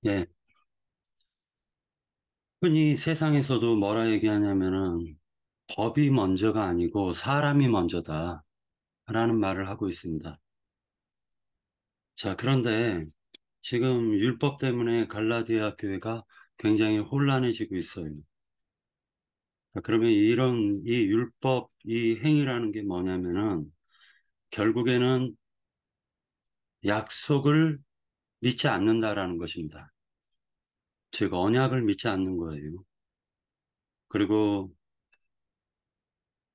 예, 흔히 세상에서도 뭐라 얘기하냐면은 법이 먼저가 아니고 사람이 먼저다 라는 말을 하고 있습니다. 자, 그런데 지금 율법 때문에 갈라디아 교회가 굉장히 혼란해지고 있어요. 자, 그러면 이 율법, 이 행위라는 게 뭐냐면은 결국에는 약속을 믿지 않는다라는 것입니다. 즉, 언약을 믿지 않는 거예요. 그리고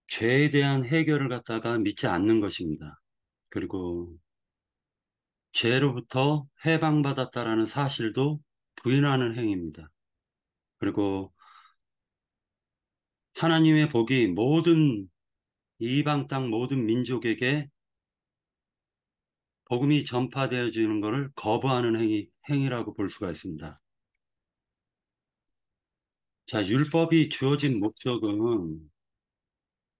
죄에 대한 해결을 갖다가 믿지 않는 것입니다. 그리고 죄로부터 해방받았다라는 사실도 부인하는 행위입니다. 그리고 하나님의 복이 모든 이방 땅 모든 민족에게 복음이 전파되어지는 것을 거부하는 행위라고 볼 수가 있습니다. 자, 율법이 주어진 목적은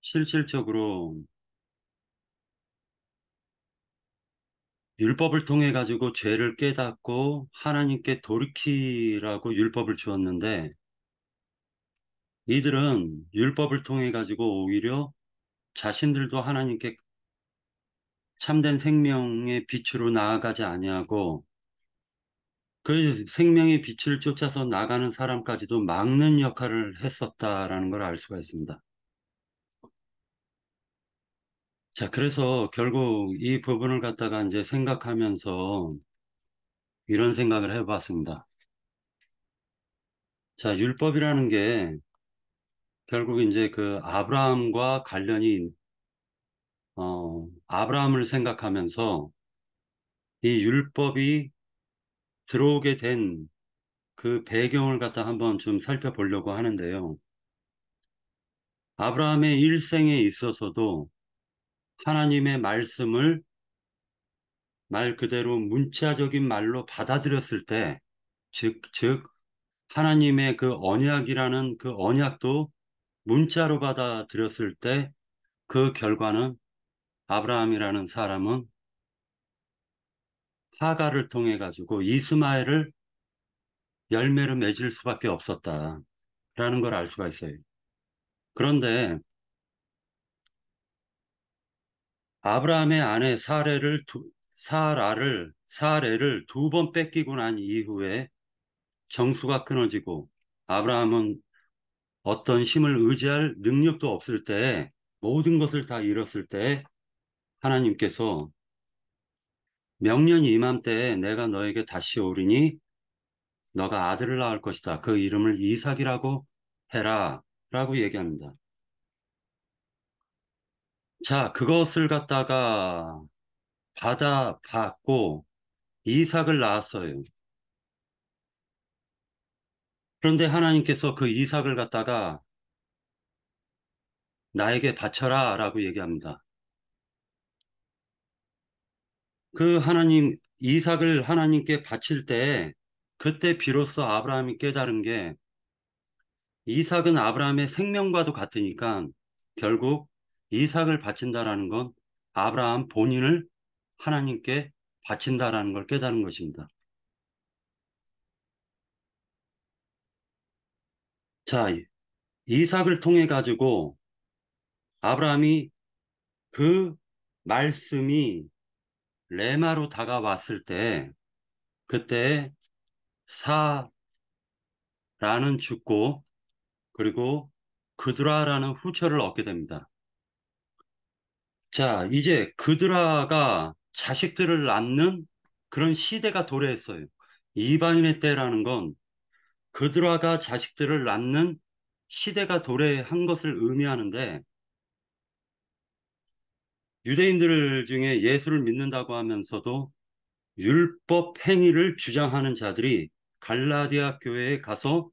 실질적으로 율법을 통해 가지고 죄를 깨닫고 하나님께 돌이키라고 율법을 주었는데 이들은 율법을 통해 가지고 오히려 자신들도 하나님께 참된 생명의 빛으로 나아가지 아니하고 그 생명의 빛을 쫓아서 나가는 사람까지도 막는 역할을 했었다라는 걸 알 수가 있습니다. 자, 그래서 결국 이 부분을 갖다가 이제 생각하면서 이런 생각을 해봤습니다. 자, 율법이라는 게 결국 이제 그 아브라함과 관련이, 아브라함을 생각하면서 이 율법이 들어오게 된 그 배경을 갖다 한번 좀 살펴보려고 하는데요. 아브라함의 일생에 있어서도 하나님의 말씀을 말 그대로 문자적인 말로 받아들였을 때, 즉, 하나님의 그 언약이라는 그 언약도 문자로 받아들였을 때 그 결과는 아브라함이라는 사람은 하가를 통해 가지고 이스마엘을 열매로 맺을 수밖에 없었다라는 걸 알 수가 있어요. 그런데 아브라함의 아내 사라를 두 번 뺏기고 난 이후에 정수가 끊어지고 아브라함은 어떤 힘을 의지할 능력도 없을 때 모든 것을 다 잃었을 때 하나님께서 명년 이맘때에 내가 너에게 다시 오리니 너가 아들을 낳을 것이다. 그 이름을 이삭이라고 해라 라고 얘기합니다. 자, 그것을 갖다가 받고 이삭을 낳았어요. 그런데 하나님께서 그 이삭을 갖다가 나에게 바쳐라 라고 얘기합니다. 이삭을 하나님께 바칠 때, 그때 비로소 아브라함이 깨달은 게, 이삭은 아브라함의 생명과도 같으니까, 결국 이삭을 바친다라는 건 아브라함 본인을 하나님께 바친다라는 걸 깨달은 것입니다. 자, 이삭을 통해 가지고 아브라함이 그 말씀이 레마로 다가왔을 때, 그때 사라는 죽고, 그리고 그드라라는 후처를 얻게 됩니다. 자, 이제 그드라가 자식들을 낳는 그런 시대가 도래했어요. 이방인의 때라는 건 그드라가 자식들을 낳는 시대가 도래한 것을 의미하는데 유대인들 중에 예수를 믿는다고 하면서도 율법 행위를 주장하는 자들이 갈라디아 교회에 가서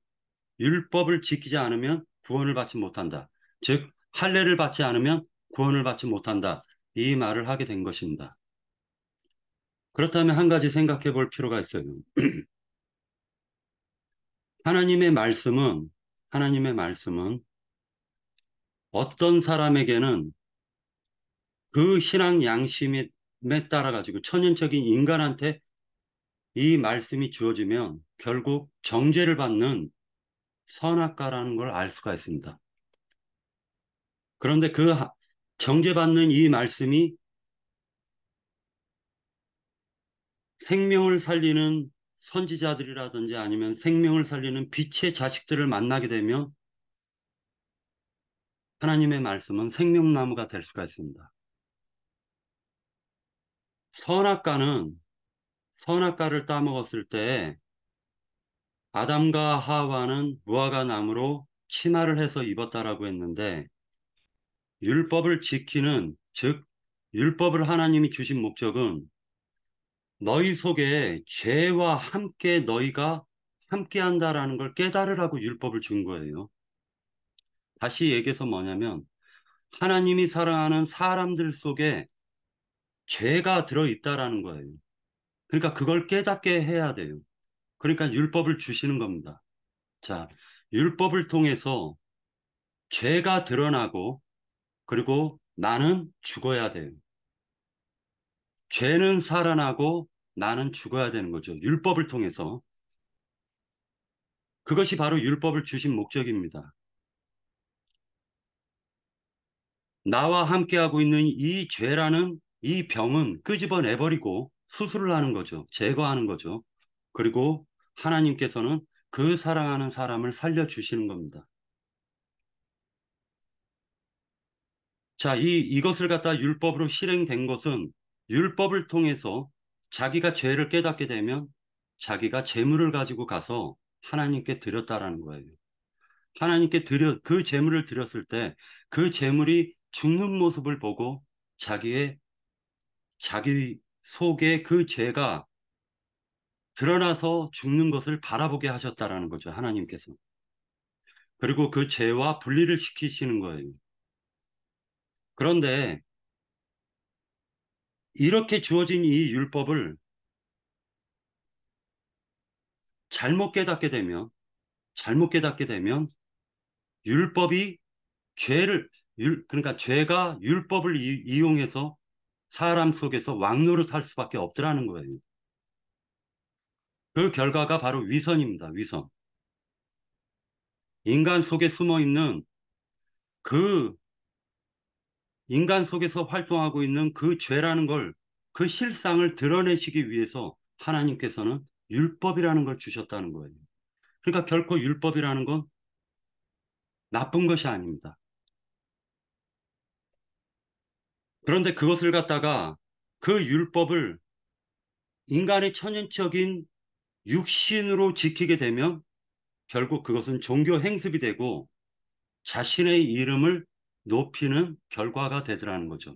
율법을 지키지 않으면 구원을 받지 못한다. 즉, 할례를 받지 않으면 구원을 받지 못한다. 이 말을 하게 된 것입니다. 그렇다면 한 가지 생각해 볼 필요가 있어요. 하나님의 말씀은, 하나님의 말씀은 어떤 사람에게는 그 신앙 양심에 따라 가지고 천연적인 인간한테 이 말씀이 주어지면 결국 정죄를 받는 선악과라는 걸 알 수가 있습니다. 그런데 그 정죄받는 이 말씀이 생명을 살리는 선지자들이라든지 아니면 생명을 살리는 빛의 자식들을 만나게 되면 하나님의 말씀은 생명나무가 될 수가 있습니다. 선악과는 선악과를 따먹었을 때 아담과 하와는 무화과 나무로 치마를 해서 입었다라고 했는데 율법을 지키는 즉 율법을 하나님이 주신 목적은 너희 속에 죄와 함께 너희가 함께 한다라는 걸 깨달으라고 율법을 준 거예요. 다시 얘기해서 뭐냐면 하나님이 사랑하는 사람들 속에 죄가 들어있다라는 거예요. 그러니까 그걸 깨닫게 해야 돼요. 그러니까 율법을 주시는 겁니다. 자, 율법을 통해서 죄가 드러나고 그리고 나는 죽어야 돼요. 죄는 살아나고 나는 죽어야 되는 거죠. 율법을 통해서. 그것이 바로 율법을 주신 목적입니다. 나와 함께하고 있는 이 죄라는 이 병은 끄집어내버리고 수술을 하는 거죠. 제거하는 거죠. 그리고 하나님께서는 그 사랑하는 사람을 살려주시는 겁니다. 자, 이것을 갖다 율법으로 실행된 것은 율법을 통해서 자기가 죄를 깨닫게 되면 자기가 재물을 가지고 가서 하나님께 드렸다라는 거예요. 하나님께 그 재물을 드렸을 때 그 재물이 죽는 모습을 보고 자기 속에 그 죄가 드러나서 죽는 것을 바라보게 하셨다라는 거죠. 하나님께서. 그리고 그 죄와 분리를 시키시는 거예요. 그런데 이렇게 주어진 이 율법을 잘못 깨닫게 되면 잘못 깨닫게 되면 율법이 그러니까 죄가 율법을 이용해서 사람 속에서 왕노릇할 수밖에 없더라는 거예요. 그 결과가 바로 위선입니다. 위선. 인간 속에 숨어 있는 그 인간 속에서 활동하고 있는 그 죄라는 걸, 그 실상을 드러내시기 위해서 하나님께서는 율법이라는 걸 주셨다는 거예요. 그러니까 결코 율법이라는 건 나쁜 것이 아닙니다. 그런데 그것을 갖다가 그 율법을 인간의 천연적인 육신으로 지키게 되면 결국 그것은 종교 행습이 되고 자신의 이름을 높이는 결과가 되더라는 거죠.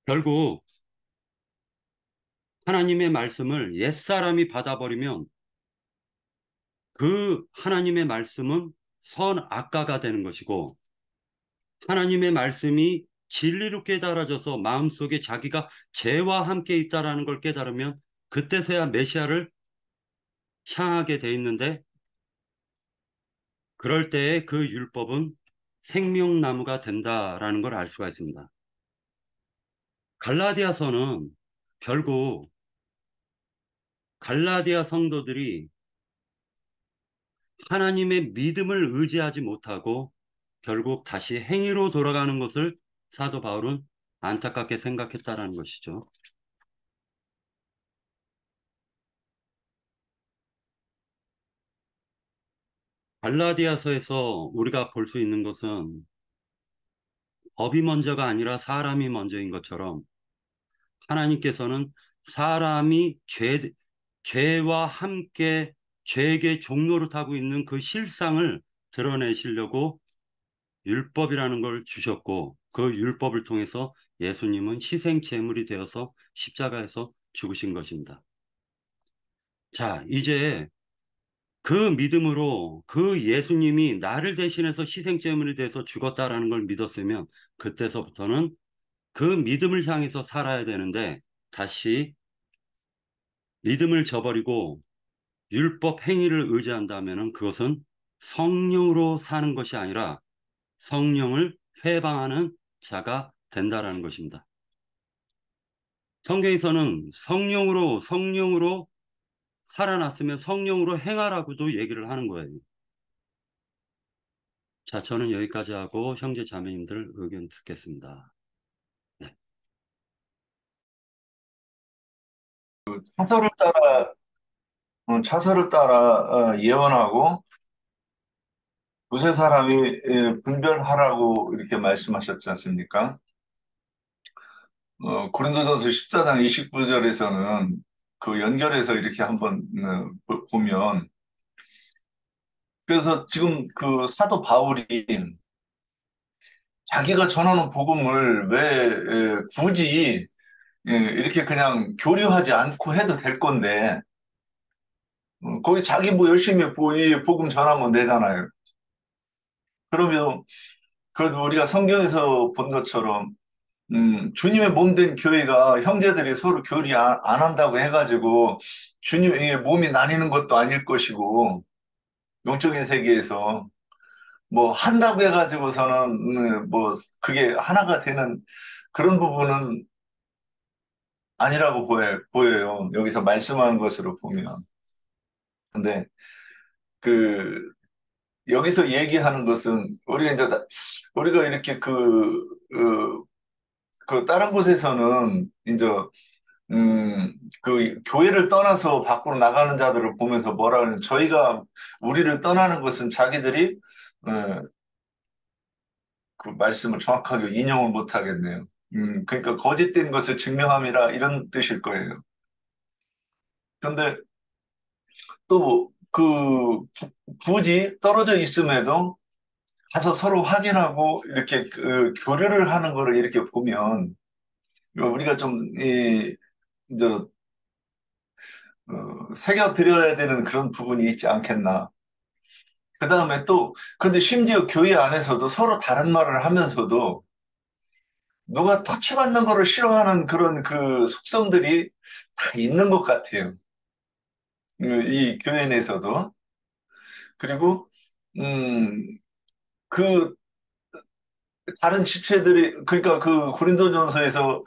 결국 하나님의 말씀을 옛사람이 받아버리면 그 하나님의 말씀은 선악과가 되는 것이고 하나님의 말씀이 진리로 깨달아져서 마음속에 자기가 죄와 함께 있다라는 걸 깨달으면 그때서야 메시아를 향하게 돼 있는데 그럴 때에 그 율법은 생명나무가 된다라는 걸 알 수가 있습니다. 갈라디아서는 결국 갈라디아 성도들이 하나님의 믿음을 의지하지 못하고 결국 다시 행위로 돌아가는 것을 사도 바울은 안타깝게 생각했다라는 것이죠. 갈라디아서에서 우리가 볼 수 있는 것은 법이 먼저가 아니라 사람이 먼저인 것처럼 하나님께서는 사람이 죄와 함께 죄의 종로를 타고 있는 그 실상을 드러내시려고 율법이라는 걸 주셨고 그 율법을 통해서 예수님은 희생 제물이 되어서 십자가에서 죽으신 것입니다. 자, 이제 그 믿음으로 그 예수님이 나를 대신해서 희생 제물이 돼서 죽었다라는 걸 믿었으면 그때서부터는 그 믿음을 향해서 살아야 되는데 다시 믿음을 저버리고 율법 행위를 의지한다면 그것은 성령으로 사는 것이 아니라 성령을 회방하는 자가 된다라는 것입니다. 성경에서는 성령으로 살아났으면 성령으로 행하라고도 얘기를 하는 거예요. 자, 저는 여기까지 하고 형제 자매님들 의견 듣겠습니다. 네. 차서를 따라 차서를 따라 예언하고 두세 사람이 분별하라고 이렇게 말씀하셨지 않습니까? 고린도전서 14장 29절에서는 그 연결해서 이렇게 한번 보면, 그래서 지금 그 사도 바울이 자기가 전하는 복음을 왜 굳이 이렇게 그냥 교류하지 않고 해도 될 건데, 거기 자기 뭐 열심히 이 복음 전하면 되잖아요. 그러면 그래도 우리가 성경에서 본 것처럼 주님의 몸 된 교회가 형제들이 서로 교리 안 한다고 해가지고 주님의 몸이 나뉘는 것도 아닐 것이고, 영적인 세계에서 뭐 한다고 해가지고서는 뭐 그게 하나가 되는 그런 부분은 아니라고 보여요. 여기서 말씀하는 것으로 보면. 근데 그 여기서 얘기하는 것은 우리가 이제 우리가 이렇게 그 다른 곳에서는 이제 음, 그 교회를 떠나서 밖으로 나가는 자들을 보면서 뭐라 그러냐면, 저희가 우리를 떠나는 것은 자기들이 그 말씀을 정확하게 인용을 못 하겠네요. 그러니까 거짓된 것을 증명함이라 이런 뜻일 거예요. 그런데 또 그 굳이 떨어져 있음에도 가서 서로 확인하고 이렇게 그 교류를 하는 거를 이렇게 보면 우리가 좀 이제 새겨 드려야 되는 그런 부분이 있지 않겠나. 그 다음에 또, 근데 심지어 교회 안에서도 서로 다른 말을 하면서도 누가 터치받는 거를 싫어하는 그런 그 속성들이 다 있는 것 같아요. 이 교회 내에서도. 그리고, 음, 그 다른 지체들이, 그러니까 그 고린도전서에서,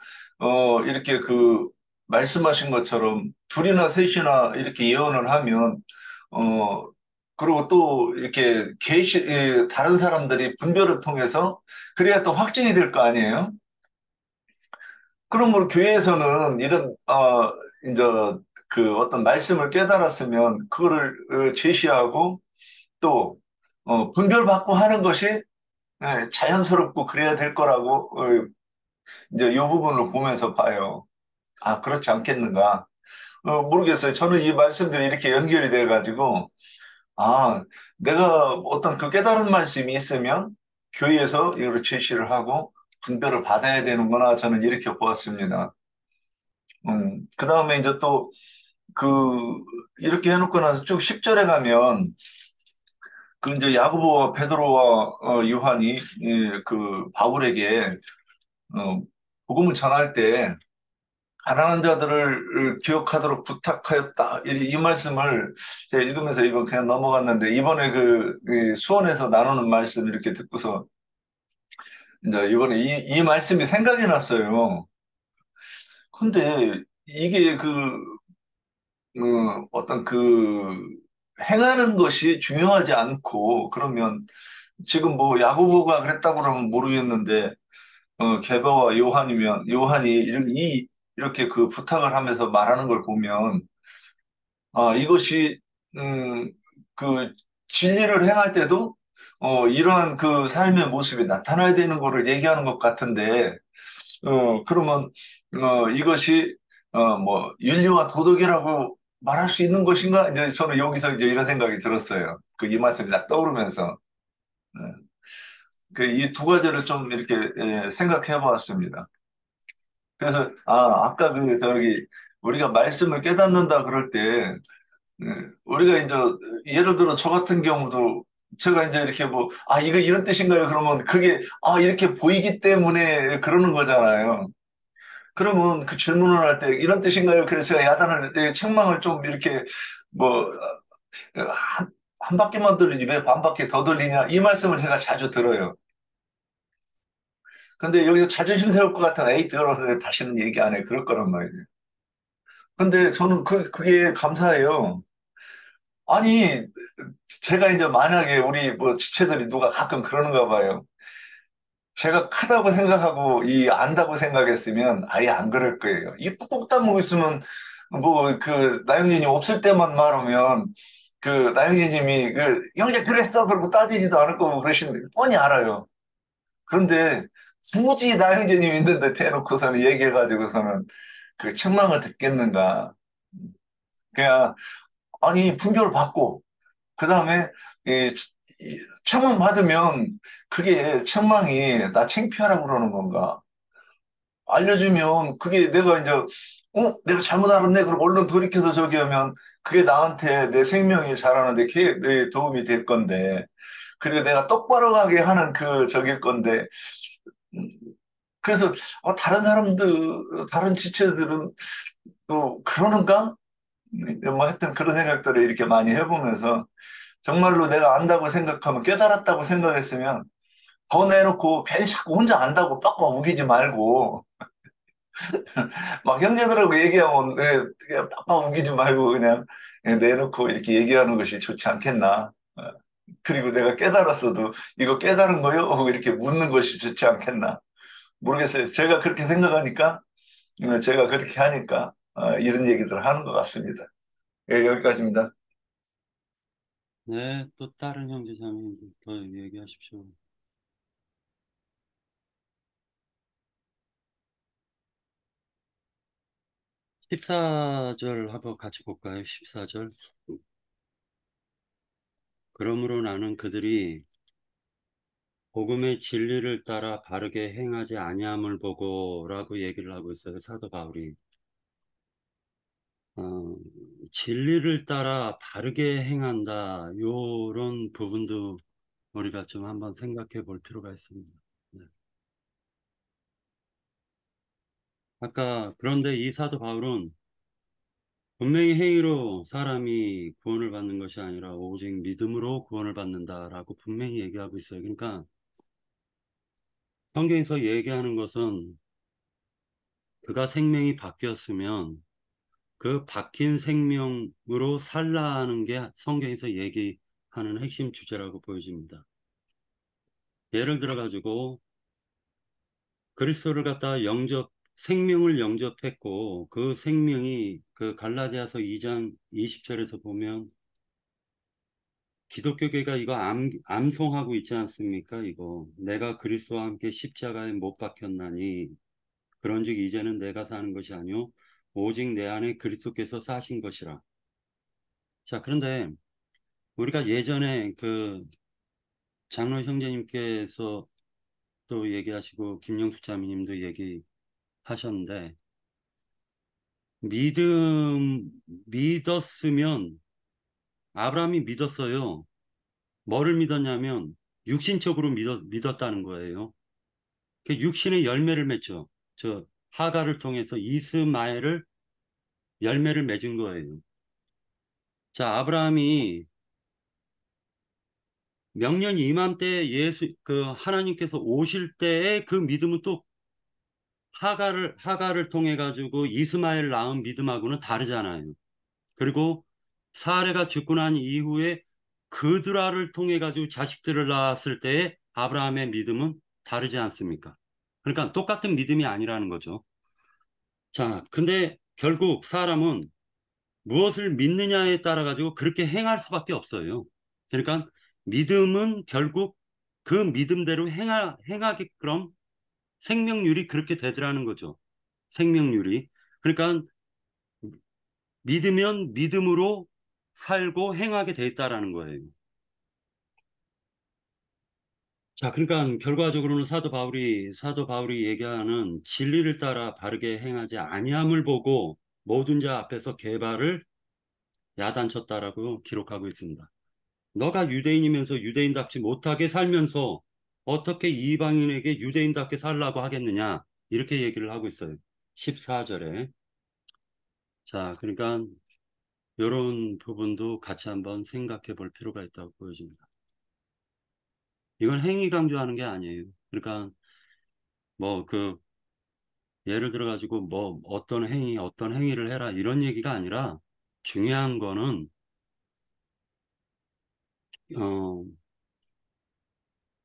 이렇게 그 말씀하신 것처럼 둘이나 셋이나 이렇게 예언을 하면, 어, 그리고 또 이렇게 다른 사람들이 분별을 통해서 그래야 또 확증이 될 거 아니에요? 그러므로 교회에서는 이런, 이제 그 어떤 말씀을 깨달았으면 그거를 제시하고 또, 분별받고 하는 것이 자연스럽고 그래야 될 거라고 이제 이 부분을 보면서 봐요. 아, 그렇지 않겠는가? 모르겠어요. 저는 이 말씀들이 이렇게 연결이 돼가지고, 아, 내가 어떤 그 깨달은 말씀이 있으면 교회에서 이걸 제시를 하고 분별을 받아야 되는구나. 저는 이렇게 보았습니다. 그 다음에 이제 또 그, 이렇게 해놓고 나서 쭉 10절에 가면 그 이제 야고보와 베드로와 요한이 그 바울에게 어, 복음을 전할 때 가난한 자들을 기억하도록 부탁하였다. 이 말씀을 제가 읽으면서 이번 그냥 넘어갔는데, 이번에 그 수원에서 나누는 말씀 이렇게 듣고서 이제 이번에 이 말씀이 생각이 났어요. 근데 이게 어떤 행하는 것이 중요하지 않고, 그러면 지금 뭐 야고보가 그랬다고 그러면 모르겠는데, 게바와 요한이 이렇게 그 부탁을 하면서 말하는 걸 보면, 이것이, 그 진리를 행할 때도, 이러한 그 삶의 모습이 나타나야 되는 거를 얘기하는 것 같은데, 그러면, 이것이, 뭐, 윤리와 도덕이라고 말할 수 있는 것인가? 이제 저는 여기서 이제 이런 생각이 들었어요. 이 말씀이 딱 떠오르면서. 이 두 가지를 좀 이렇게 생각해 보았습니다. 그래서, 아까 우리가 말씀을 깨닫는다 그럴 때, 우리가 이제, 예를 들어 저 같은 경우도 제가 이제 이렇게 뭐, 이거 이런 뜻인가요? 그러면 그게, 이렇게 보이기 때문에 그러는 거잖아요. 그러면 그 질문을 할 때 이런 뜻인가요? 그래서 제가 책망을 좀 이렇게 뭐, 한 바퀴만 돌리지 왜 반 바퀴 더 돌리냐? 이 말씀을 제가 자주 들어요. 근데 여기서 자존심 세울 것 같은 에이, 들어서 다시는 얘기 안 해. 그럴 거란 말이에요. 근데 저는 그게 감사해요. 아니, 제가 이제 만약에 우리 뭐 지체들이 누가 가끔 그러는가 봐요. 제가 크다고 생각하고 이 안다고 생각했으면 아예 안 그럴 거예요. 이 꾹꾹 다물고 있으면 뭐 그 나영진이 없을 때만 말하면 그 나영진님이 그 형제 그랬어 그러고 따지지도 않을 거고 그러시는데 뻔히 알아요. 그런데 굳이 나영진님 있는데 대놓고서는 얘기해가지고서는 그 책망을 듣겠는가. 그냥 아니 분별을 받고 그 다음에 책망 받으면 그게 책망이 나 창피하라고 그러는 건가? 알려주면 그게 내가 이제 내가 잘못 알았네 그러고 얼른 돌이켜서 저기 하면 그게 나한테 내 생명이 자라는데 내 도움이 될 건데 그리고 내가 똑바로 가게 하는 그 적일 건데 음, 그래서 다른 사람들 다른 지체들은 또 그러는가? 뭐 하여튼 그런 생각들을 이렇게 많이 해보면서 정말로 내가 안다고 생각하면 깨달았다고 생각했으면 더 내놓고 괜히 자꾸 혼자 안다고 빡빡 우기지 말고 막 형제들하고 얘기하면 그냥 빡빡 우기지 말고 그냥 내놓고 이렇게 얘기하는 것이 좋지 않겠나. 그리고 내가 깨달았어도 이거 깨달은 거요? 하고 이렇게 묻는 것이 좋지 않겠나. 모르겠어요. 제가 그렇게 생각하니까 제가 그렇게 하니까 이런 얘기들을 하는 것 같습니다. 예, 여기까지입니다. 네, 또 다른 형제자매님들 더 얘기하십시오. 14절 한번 같이 볼까요? 14절. 그러므로 나는 그들이 복음의 진리를 따라 바르게 행하지 아니함을 보고라고 얘기를 하고 있어요. 사도 바울이. 어, 진리를 따라 바르게 행한다. 요런 부분도 우리가 좀 한번 생각해 볼 필요가 있습니다. 네. 아까 그런데 이 사도 바울은 분명히 행위로 사람이 구원을 받는 것이 아니라 오직 믿음으로 구원을 받는다라고 분명히 얘기하고 있어요. 그러니까 성경에서 얘기하는 것은 그가 생명이 바뀌었으면 그 바뀐 생명으로 살라는 게 성경에서 얘기하는 핵심 주제라고 보여집니다. 예를 들어 가지고 그리스도를 갖다 생명을 영접했고 그 생명이 그 갈라디아서 2장 20절에서 보면 기독교계가 이거 암송하고 있지 않습니까? 이거 내가 그리스도와 함께 십자가에 못 박혔나니 그런즉 이제는 내가 사는 것이 아니요 오직 내 안에 그리스도께서 사신 것이라. 자, 그런데 우리가 예전에 그 장로 형제님께서 또 얘기하시고 김영숙 자매님도 얘기하셨는데 믿었으면 아브라함이 믿었어요. 뭐를 믿었냐면 육신적으로 믿었다는 거예요. 그 육신의 열매를 맺죠. 저 하가를 통해서 이스마엘을 열매를 맺은 거예요. 자, 아브라함이 명년 이맘때 그 하나님께서 오실 때의 그 믿음은 또 하가를 통해 가지고 이스마엘 낳은 믿음하고는 다르잖아요. 그리고 사레가 죽고 난 이후에 그드라를 통해 가지고 자식들을 낳았을 때의 아브라함의 믿음은 다르지 않습니까? 그러니까 똑같은 믿음이 아니라는 거죠. 자, 근데 결국 사람은 무엇을 믿느냐에 따라 가지고 그렇게 행할 수밖에 없어요. 그러니까 믿음은 결국 그 믿음대로 행하게끔 생명률이 그렇게 되더라는 거죠. 생명률이. 그러니까 믿으면 믿음으로 살고 행하게 돼 있다라는 거예요. 자, 그러니까 결과적으로는 사도 바울이 얘기하는 진리를 따라 바르게 행하지 아니함을 보고 모든 자 앞에서 개발을 야단쳤다라고 기록하고 있습니다. 너가 유대인이면서 유대인답지 못하게 살면서 어떻게 이방인에게 유대인답게 살라고 하겠느냐? 이렇게 얘기를 하고 있어요. 14절에. 자, 그러니까 이런 부분도 같이 한번 생각해 볼 필요가 있다고 보여집니다. 이건 행위 강조하는 게 아니에요. 그러니까 뭐 예를 들어 가지고 뭐 어떤 행위를 해라 이런 얘기가 아니라 중요한 거는 어,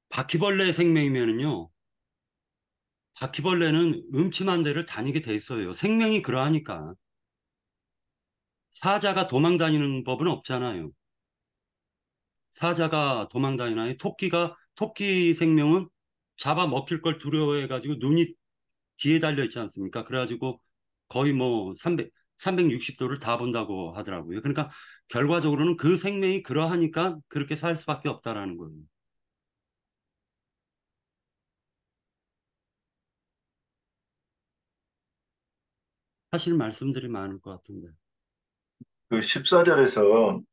바퀴벌레 생명이면은요. 바퀴벌레는 음침한 데를 다니게 돼 있어요. 생명이 그러하니까. 사자가 도망 다니는 법은 없잖아요. 사자가 도망 다니나요? 토끼 생명은 잡아 먹힐 걸 두려워해가지고 눈이 뒤에 달려 있지 않습니까? 그래가지고 거의 뭐 360도를 다 본다고 하더라고요. 그러니까 결과적으로는 그 생명이 그러하니까 그렇게 살 수밖에 없다라는 거예요. 사실 말씀들이 많을 것 같은데. 그 14절에서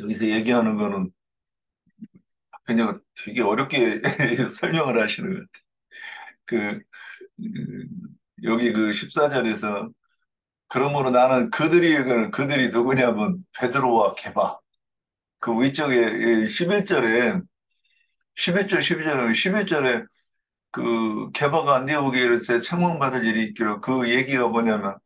여기서 얘기하는 거는 그냥 되게 어렵게 설명을 하시는 것 같아요. 그, 여기 그 14절에서 그러므로 나는 그들이 누구냐면 베드로와 게바. 그 위쪽에 11절에 11절 12절에 11절에 그 게바가 안디옥에 이를 때 책망받을 일이 있기로 그 얘기가 뭐냐면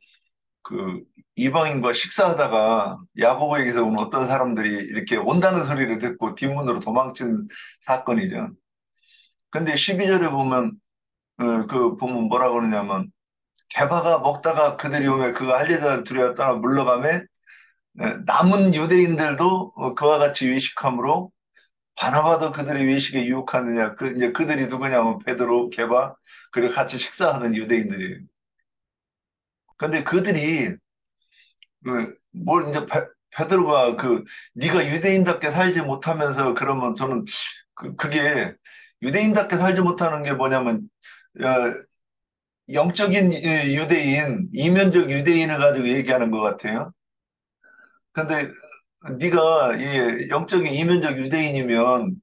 그 이방인과 식사하다가 야고보에게서 온 어떤 사람들이 이렇게 온다는 소리를 듣고 뒷문으로 도망친 사건이죠. 근데 12절에 보면 보면 뭐라 그러냐면 게바가 먹다가 그들이 오면 그거 할례자를 두려워 따라 물러가매 남은 유대인들도 그와 같이 외식함으로 바나바도 그들의 외식에 유혹하느냐 이제 그들이 누구냐면 베드로 게바 그리고 같이 식사하던 유대인들이에요. 근데 그들이 뭘 이제 베드로가 네가 유대인답게 살지 못하면서 그러면 저는 그게 유대인답게 살지 못하는 게 뭐냐면 어, 영적인 유대인, 이면적 유대인을 가지고 얘기하는 것 같아요. 근데 네가 이 영적인 이면적 유대인이면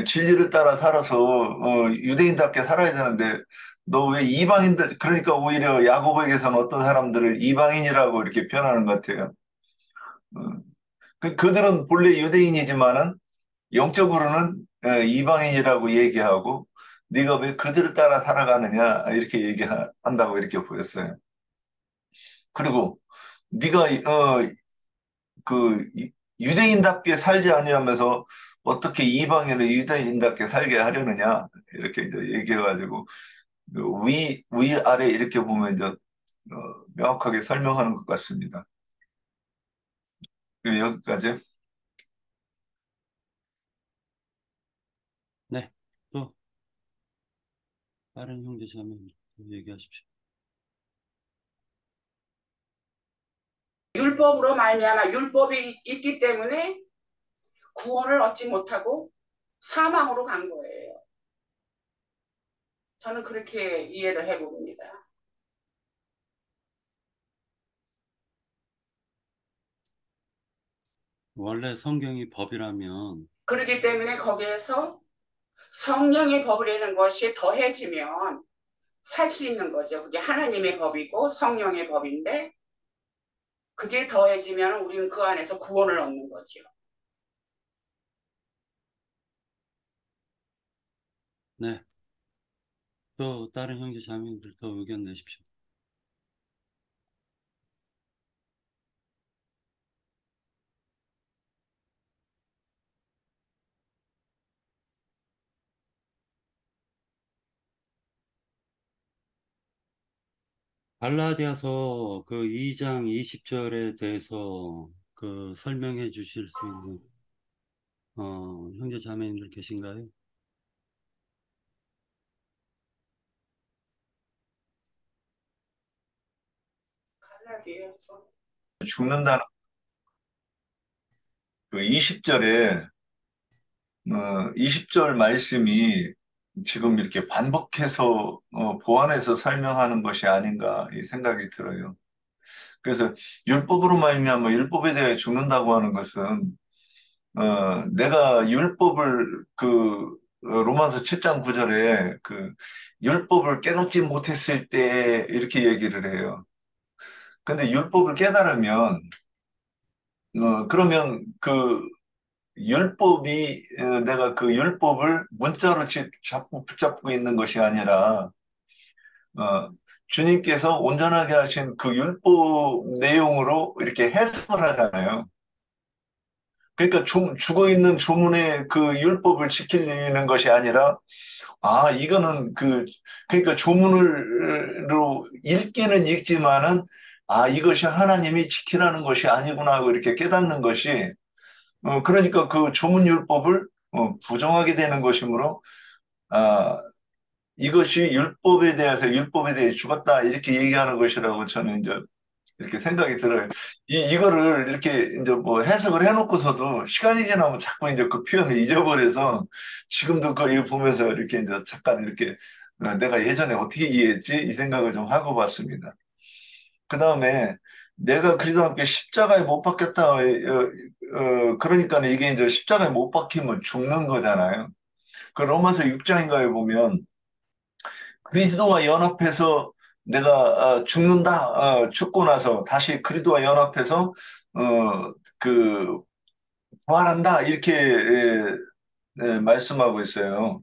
진리를 따라 살아서 유대인답게 살아야 되는데 너 왜 이방인들 그러니까 오히려 야고보에게서는 어떤 사람들을 이방인이라고 이렇게 표현하는 것 같아요. 어, 그들은 본래 유대인이지만은 영적으로는 이방인이라고 얘기하고 네가 왜 그들을 따라 살아가느냐 이렇게 얘기한다고 이렇게 보였어요. 그리고 네가 그 유대인답게 살지 아니하면서 어떻게 이방인을 유대인답게 살게 하려느냐 이렇게 이제 얘기해가지고 위아래 이렇게 보면 이제 명확하게 설명하는 것 같습니다. 그리고 여기까지. 네. 또 다른 형제자매 얘기하십시오. 율법으로 말미암아 율법이 있기 때문에 구원을 얻지 못하고 사망으로 간 거예요. 저는 그렇게 이해를 해봅니다. 원래 성경이 법이라면 그렇기 때문에 거기에서 성령의 법이라는 것이 더해지면 살 수 있는 거죠. 그게 하나님의 법이고 성령의 법인데 그게 더해지면 우리는 그 안에서 구원을 얻는 거죠. 네. 또 다른 형제자매들 또 의견 내십시오. 갈라디아서 그 2장 20절에 대해서 설명해 주실 수 있는 형제 자매님들 계신가요? 갈라디아서 죽는다는 그 20절에 20절 말씀이 지금 이렇게 반복해서 보완해서 설명하는 것이 아닌가 이 생각이 들어요. 그래서 율법으로 말미암아 율법에 대해 죽는다고 하는 것은 내가 율법을 로마서 7장 9절에 율법을 깨닫지 못했을 때 이렇게 얘기를 해요. 근데 율법을 깨달으면 그러면 내가 그 율법을 문자로 잡고 붙잡고 있는 것이 아니라 어, 주님께서 온전하게 하신 그 율법 내용으로 이렇게 해석을 하잖아요. 그러니까 죽어 있는 조문의 그 율법을 지키는 것이 아니라, 아, 이거는 그러니까 조문으로 읽기는 읽지만은, 아, 이것이 하나님이 지키라는 것이 아니구나 하고 이렇게 깨닫는 것이, 그러니까 그 조문율법을 부정하게 되는 것이므로, 아, 이것이 율법에 대해 죽었다 이렇게 얘기하는 것이라고 저는 이제 이렇게 생각이 들어요. 이거를 이렇게 이제 뭐 해석을 해놓고서도 시간이 지나면 자꾸 이제 그 표현을 잊어버려서 지금도 그거 보면서 이렇게 이제 잠깐 이렇게 내가 예전에 어떻게 이해했지? 이 생각을 좀 하고 봤습니다. 그 다음에 내가 그리스도와 함께 십자가에 못 박혔다. 그러니까 이게 이제 십자가에 못 박히면 죽는 거잖아요. 그 로마서 6장인가에 보면 그리스도와 연합해서 내가 죽는다, 죽고 나서 다시 그리스도와 연합해서 그 부활한다 이렇게 말씀하고 있어요.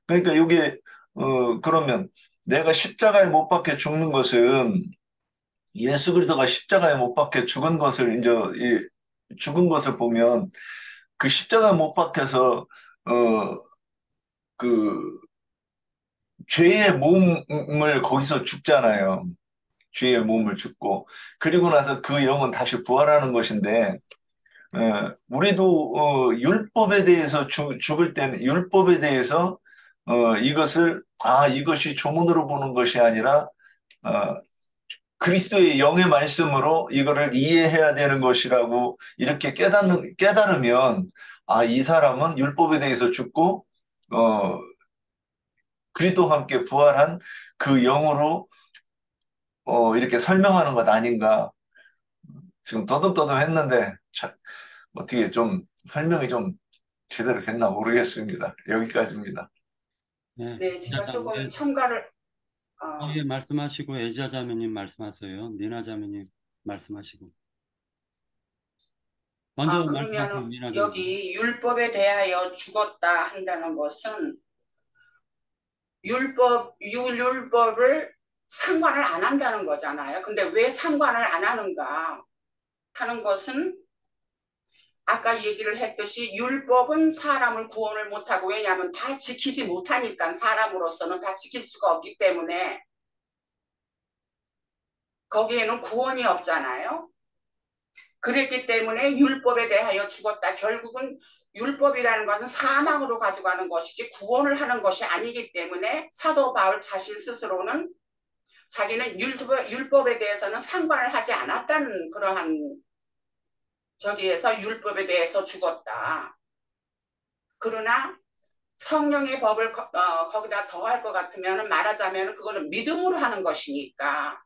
그러니까 이게 그러면 내가 십자가에 못 박혀 죽는 것은 예수 그리스도가 십자가에 못 박혀 죽은 것을 이제 죽은 것을 보면 그 십자가에 못 박혀서 그 죄의 몸을 거기서 죽잖아요. 죄의 몸을 죽고 그리고 나서 그 영은 다시 부활하는 것인데 우리도 율법에 대해서 죽을 때는 율법에 대해서 이것을 이것이 조문으로 보는 것이 아니라 어, 그리스도의 영의 말씀으로 이거를 이해해야 되는 것이라고 이렇게 깨달으면 이 사람은 율법에 대해서 죽고 어, 그리스도와 함께 부활한 그 영으로 이렇게 설명하는 것 아닌가. 지금 떠듬떠듬 했는데, 어떻게 좀 설명이 좀 제대로 됐나 모르겠습니다. 여기까지입니다. 네, 네, 제가 애자자, 조금 첨가를, 예, 말씀하시고 애자 자매님 말씀하세요. 니나 자매님 말씀하시고. 먼저 말씀하세요, 그러면 니나 자매님. 여기 율법에 대하여 죽었다 한다는 것은 율법을 상관을 안 한다는 거잖아요. 근데 왜 상관을 안 하는가 하는 것은 아까 얘기를 했듯이 율법은 사람을 구원을 못하고 왜냐하면 다 지키지 못하니까 사람으로서는 다 지킬 수가 없기 때문에 거기에는 구원이 없잖아요. 그랬기 때문에 율법에 대하여 죽었다. 결국은 율법이라는 것은 사망으로 가져가는 것이지 구원을 하는 것이 아니기 때문에 사도 바울 자신 스스로는 자기는 율법에 대해서는 상관을 하지 않았다는 그러한 저기에서 율법에 대해서 죽었다. 그러나 성령의 법을 거기다 더할 것 같으면 말하자면 그거는 믿음으로 하는 것이니까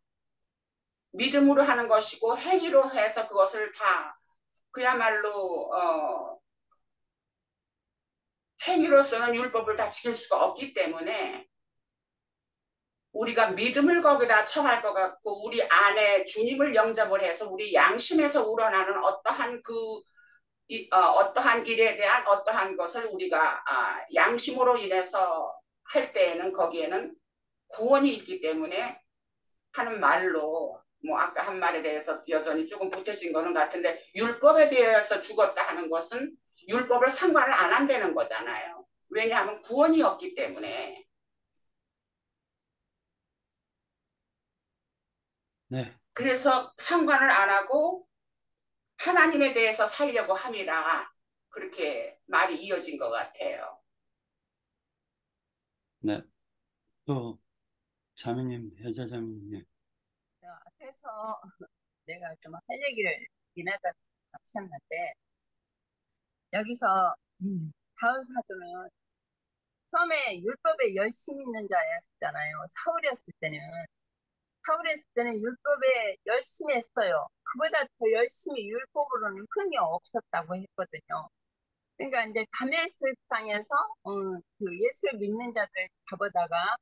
믿음으로 하는 것이고 행위로 해서 그것을 다 그야말로 행위로서는 율법을 다 지킬 수가 없기 때문에 우리가 믿음을 거기다 처할 것 같고 우리 안에 주님을 영접을 해서 우리 양심에서 우러나는 어떠한 일에 대한 어떠한 것을 우리가 양심으로 인해서 할 때에는 거기에는 구원이 있기 때문에 하는 말로 뭐 아까 한 말에 대해서 여전히 조금 보태진 거는 같은데 율법에 대해서 죽었다 하는 것은 율법을 상관을 안 한다는 거잖아요. 왜냐하면 구원이 없기 때문에. 네, 그래서 상관을 안 하고 하나님에 대해서 살려고 함이라 그렇게 말이 이어진 것 같아요. 네. 또 자매님, 애자 자매님. 네. 앞에서 내가 좀 할 얘기를 미나다 하셨는데 여기서 바울 사도는 처음에 율법에 열심히 있는 자였잖아요. 사울이었을 때는 율법에 열심히 했어요. 그보다 더 열심히 율법으로는 흥이 없었다고 했거든요. 그러니까 이제 다메섹상에서 그 예수를 믿는 자들 잡아다가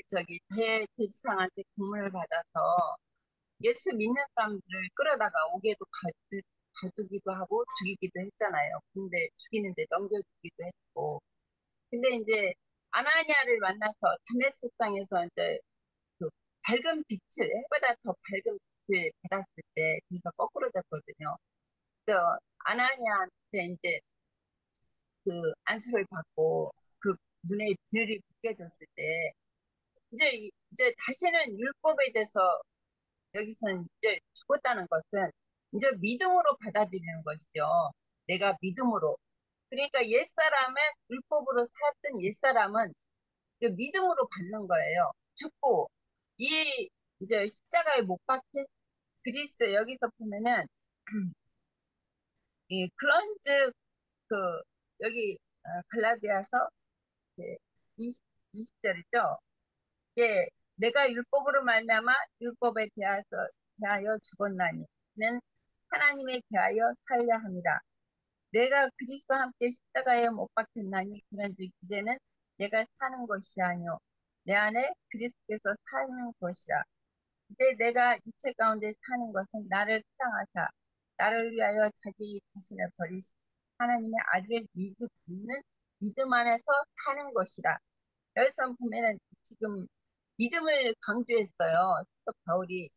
저기 대제사장한테 공문을 받아서 예수 믿는 사람들을 끌어다가 옥에도 가두기도 하고 죽이기도 했잖아요. 근데 죽이는데 넘겨주기도 했고. 근데 이제 아나니아를 만나서 다메섹 땅에서 이제 밝은 빛을, 해보다 더 밝은 빛을 받았을 때 그가 거꾸로 됐거든요. 그래서 아나니아한테 이제 그 안수를 받고 그 눈에 비늘이 벗겨졌을 때 이제 다시는 율법에 대해서 여기서는 이제 죽었다는 것은 이제 믿음으로 받아들이는 것이죠. 내가 믿음으로. 그러니까 옛사람은 율법으로 살았던 옛사람은 그 믿음으로 받는 거예요. 죽고 이 이제 십자가에 못 박힌 그리스도 여기서 보면은 이 그런즉 그 여기 갈라디아서 20, 20절이죠. 예, 내가 율법으로 말미암아 율법에 대하여 죽었나니 는 하나님에 대하여 살려 합니다. 내가 그리스도와 함께 십자가에 못 박혔나니 그런즉 이제는 내가 사는 것이 아니요 내 안에 그리스도께서 사는 것이라. 이제 내가 육체 가운데 사는 것은 나를 사랑하사 나를 위하여 자기 자신을 버리시 하나님의 아들을 믿는 믿음 안에서 사는 것이라. 여기서 보면은 지금 믿음을 강조했어요. 또 바울이.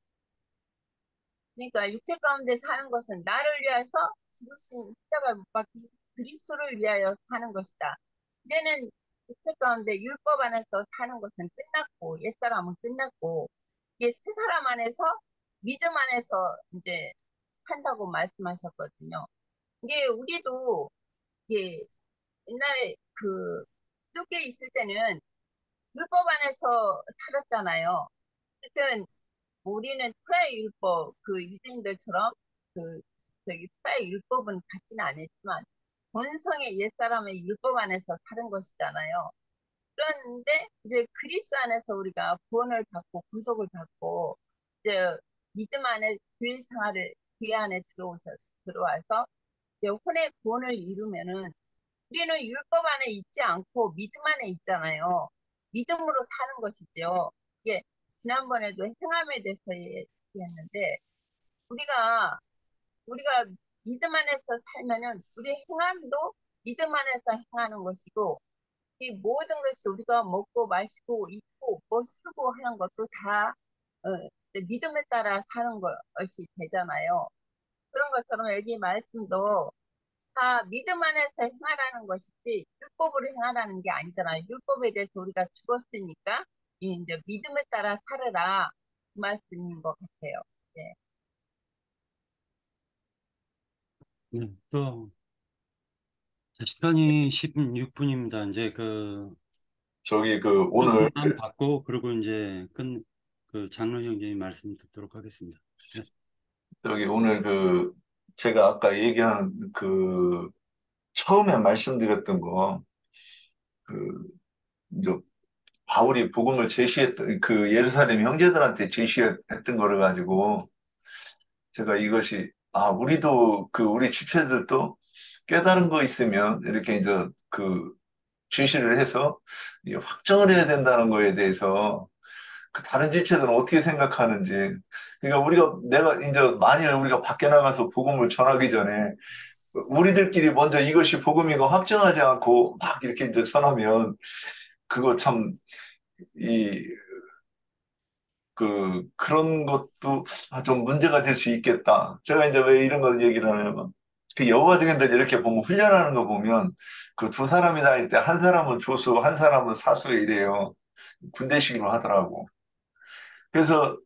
그러니까 육체 가운데 사는 것은 나를 위해서 죽으신 십자가에 못 박히신 그리스도를 위하여 사는 것이다. 이제는 육체 가운데 율법 안에서 사는 것은 끝났고 옛사람은 끝났고 이게 새 사람 안에서 믿음 안에서 이제 산다고 말씀하셨거든요. 이게 우리도 이게 옛날에 그 기독교에 있을 때는 율법 안에서 살았잖아요. 하여튼 우리는 프라이 율법, 그 유대인들처럼 그 저기 프라이 율법은 받지는 않았지만 본성의 옛사람의 율법 안에서 사는 것이잖아요. 그런데 이제 그리스도 안에서 우리가 구원을 받고 구속을 받고 이제 믿음 안에 교회 생활을 교회 안에 들어와서 이제 혼의 구원을 이루면은 우리는 율법 안에 있지 않고 믿음 안에 있잖아요. 믿음으로 사는 것이죠. 이게 지난번에도 행함에 대해서 얘기했는데 우리가 믿음 안에서 살면은 우리 행함도 믿음 안에서 행하는 것이고 이 모든 것이 우리가 먹고 마시고 입고 뭐 쓰고 하는 것도 다 믿음에 따라 사는 것이 되잖아요. 그런 것처럼 여기 말씀도 다 믿음 안에서 행하라는 것이지 율법으로 행하라는 게 아니잖아요. 율법에 대해서 우리가 죽었으니까 이제 믿음에 따라 살아라 그 말씀인 것 같아요. 네. 또 시간이 16분입니다. 이제 저기 오늘 질문 받고 그리고 이제 그 장로 형제의 말씀 듣도록 하겠습니다. 네. 저기 오늘 제가 아까 얘기한 처음에 말씀드렸던 거 이제 바울이 복음을 제시했던 그 예루살렘 형제들한테 제시했던 거를 가지고 제가 이것이 우리도 우리 지체들도 깨달은 거 있으면 이렇게 이제 제시를 해서 이게 확정을 해야 된다는 거에 대해서 다른 지체들은 어떻게 생각하는지. 그러니까 내가 이제 만일 우리가 밖에 나가서 복음을 전하기 전에 우리들끼리 먼저 이것이 복음이고 확정하지 않고 막 이렇게 이제 전하면 그거 참, 이, 그런 것도 좀 문제가 될 수 있겠다. 제가 이제 왜 이런 걸 얘기를 하냐면, 여호와 증인들 이렇게 보면 훈련하는 거 보면 그 두 사람이 다닐 때 한 사람은 조수, 한 사람은 사수 이래요. 군대식으로 하더라고. 그래서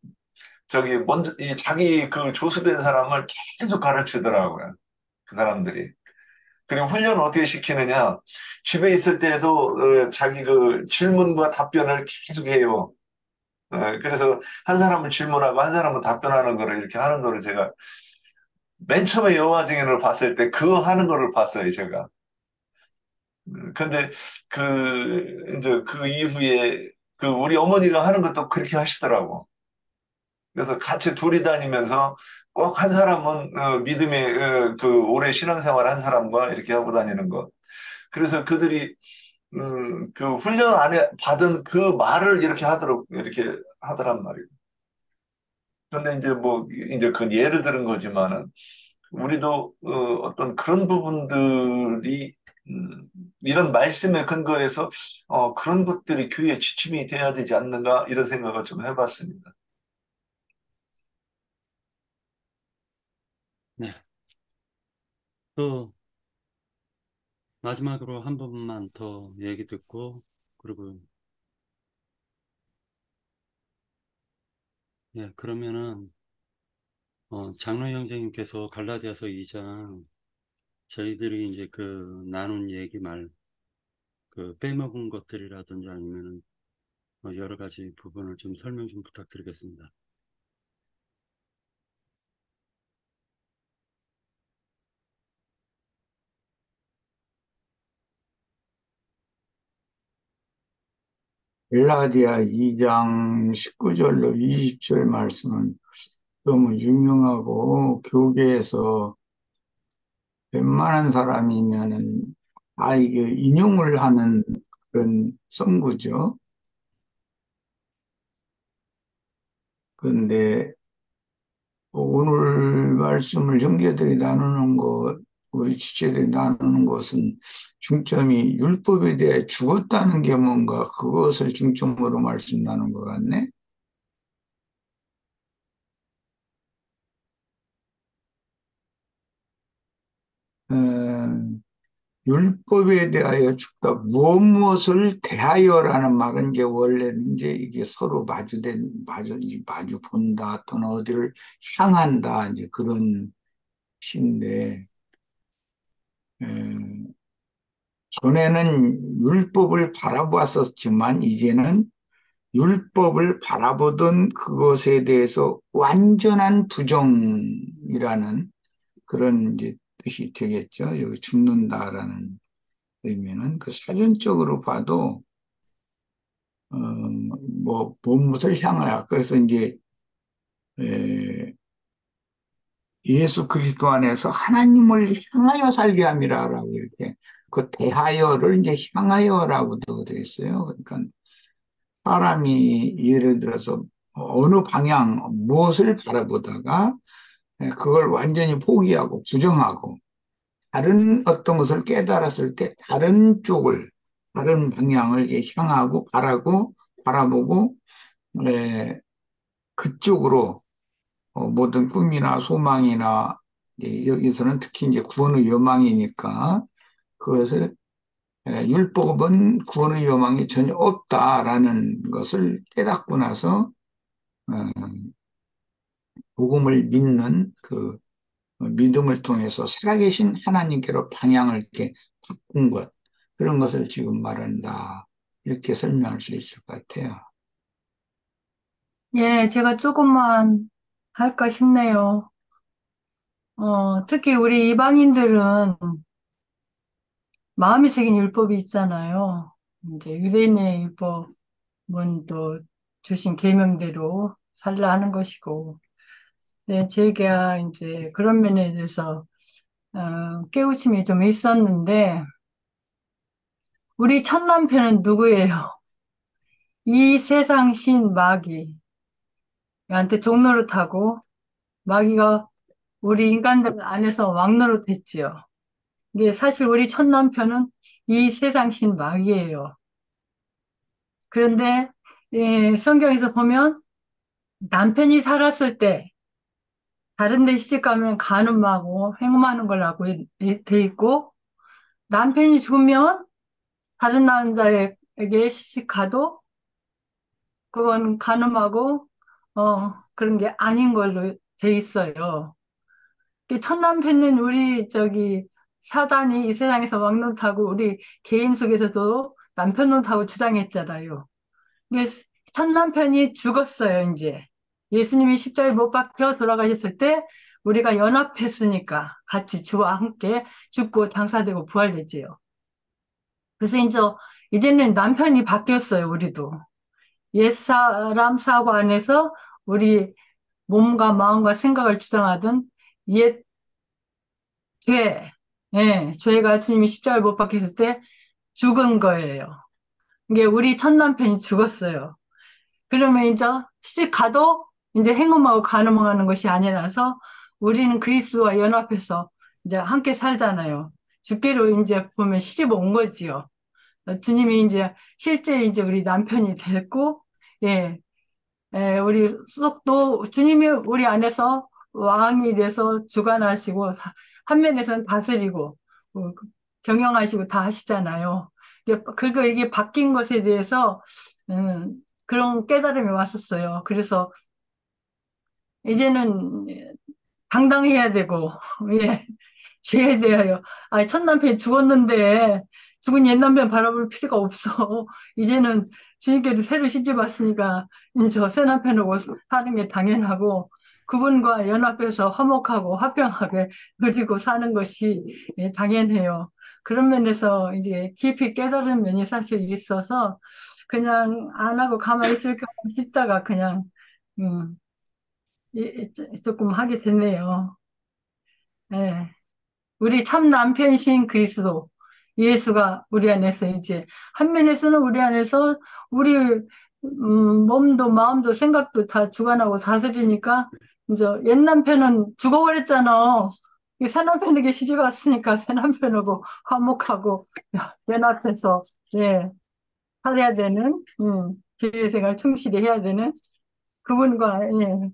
먼저 자기 조수된 사람을 계속 가르치더라고요. 그 사람들이. 그리고 훈련을 어떻게 시키느냐. 집에 있을 때도 자기 질문과 답변을 계속 해요. 그래서 한 사람은 질문하고 한 사람은 답변하는 거를 이렇게 하는 거를 제가 맨 처음에 여호와 증인을 봤을 때 그거 하는 거를 봤어요, 제가. 근데 이제 그 이후에 우리 어머니가 하는 것도 그렇게 하시더라고. 그래서 같이 둘이 다니면서 꼭 한 사람은 믿음의 오래 신앙생활 한 사람과 이렇게 하고 다니는 것. 그래서 그들이 훈련 안에 받은 그 말을 이렇게 하더란 말이에요. 그런데 이제 그건 예를 들은 거지만은 우리도 어떤 그런 부분들이 이런 말씀에 근거해서 그런 것들이 교회의 지침이 돼야 되지 않는가 이런 생각을 좀 해봤습니다. 네. 또 마지막으로 한 번만 더 얘기 듣고, 그리고, 예, 그러면은, 장로 형제님께서 갈라디아서 2장, 저희들이 이제 나눈 얘기 빼먹은 것들이라든지 아니면은, 여러 가지 부분을 좀 설명 좀 부탁드리겠습니다. 갈라디아 2장 19절로 20절 말씀은 너무 유명하고 교계에서 웬만한 사람이면은 이게 인용을 하는 그런 성구죠. 그런데 오늘 말씀을 형제들이 나누는 것, 우리 지체들이 나누는 것은 중점이 율법에 대해 죽었다는 게 뭔가 그것을 중점으로 말씀 나눈 것 같네. 어, 율법에 대하여 죽다. 무엇을 대하여라는 말은 이제 원래는 이제 이게 서로 마주 본다 또는 어디를 향한다 이제 그런 시인데, 전에는 율법을 바라보았었지만 이제는 율법을 바라보던 그것에 대해서 완전한 부정이라는 그런 이제 뜻이 되겠죠. 여기 죽는다라는 의미는 그 사전적으로 봐도 무엇을 향하여 그래서 이제 에, 예수 그리스도 안에서 하나님을 향하여 살게 함이라라고 이렇게 그 대하여를 이제 향하여라고도 되어 있어요. 그러니까 사람이 예를 들어서 어느 방향 무엇을 바라보다가 그걸 완전히 포기하고 부정하고 다른 어떤 것을 깨달았을 때 다른 방향을 이제 향하고 바라보고 그쪽으로 모든 꿈이나 소망이나 여기서는 특히 이제 구원의 여망이니까 그것을 율법은 구원의 여망이 전혀 없다라는 것을 깨닫고 나서 어, 복음을 믿는 그 믿음을 통해서 살아계신 하나님께로 방향을 이렇게 바꾼 것 그런 것을 지금 말한다 이렇게 설명할 수 있을 것 같아요. 예, 제가 조금만 할까 싶네요. 특히 우리 이방인들은 마음이 새긴 율법이 있잖아요. 이제 유대인의 율법은 또 주신 계명대로 살라 하는 것이고, 네, 제가 이제 그런 면에 대해서 깨우침이 좀 있었는데, 우리 첫 남편은 누구예요? 이 세상 신 마귀한테 종노릇하고 마귀가 우리 인간들 안에서 왕노릇 했지요. 이게 사실 우리 첫 남편은 이 세상 신 마귀예요. 그런데 성경에서 보면 남편이 살았을 때 다른 데 시집 가면 간음하고 행음하는 걸로 돼 있고 남편이 죽으면 다른 남자에게 시집 가도 그건 간음하고 그런 게 아닌 걸로 돼 있어요. 첫 남편은 우리 사단이 이 세상에서 왕노릇하고 우리 개인 속에서도 남편 노릇하고 주장했잖아요. 근데 첫 남편이 죽었어요, 이제. 예수님이 십자가에 못 박혀 돌아가셨을 때 우리가 연합했으니까 같이 주와 함께 죽고 장사되고 부활했지요. 그래서 이제는 남편이 바뀌었어요, 우리도. 옛사람 사고 안에서 우리 몸과 마음과 생각을 주장하던 옛 죄, 죄가 주님이 십자가에 못 박혔을 때 죽은 거예요. 이게 우리 첫 남편이 죽었어요. 그러면 이제 시집 가도 이제 행음하고 간음하는 것이 아니라서 우리는 그리스도와 연합해서 이제 함께 살잖아요. 주께로 이제 보면 시집 온 거지요. 주님이 이제 실제 이제 우리 남편이 됐고, 우리 속도 주님이 우리 안에서 왕이 돼서 주관하시고 한 면에서는 다스리고 경영하시고 다 하시잖아요. 이게 바뀐 것에 대해서 그런 깨달음이 왔었어요. 그래서 이제는 당당해야 되고 예, 죄에 대하여 첫 남편이 죽었는데 죽은 옛 남편 바라볼 필요가 없어. 이제는 주님께도 새로 시집 왔으니까 이제 새 남편하고 사는 게 당연하고 그분과 연합해서 화목하고 화평하게 누리고 사는 것이 당연해요. 그런 면에서 이제 깊이 깨달은 면이 사실 있어서 그냥 안 하고 가만히 있을까 싶다가 그냥 음, 조금 하게 됐네요. 예. 우리 참 남편이신 그리스도 예수가 우리 안에서 이제 한 면에서는 우리 안에서 우리 몸도 마음도 생각도 다 주관하고 다스리니까 이제 옛 남편은 죽어버렸잖아. 이새 남편에게 시집 왔으니까 새 남편하고 화목하고 연합해서 예 살아야 되는 교회 생활 충실히 해야 되는 그분과 예.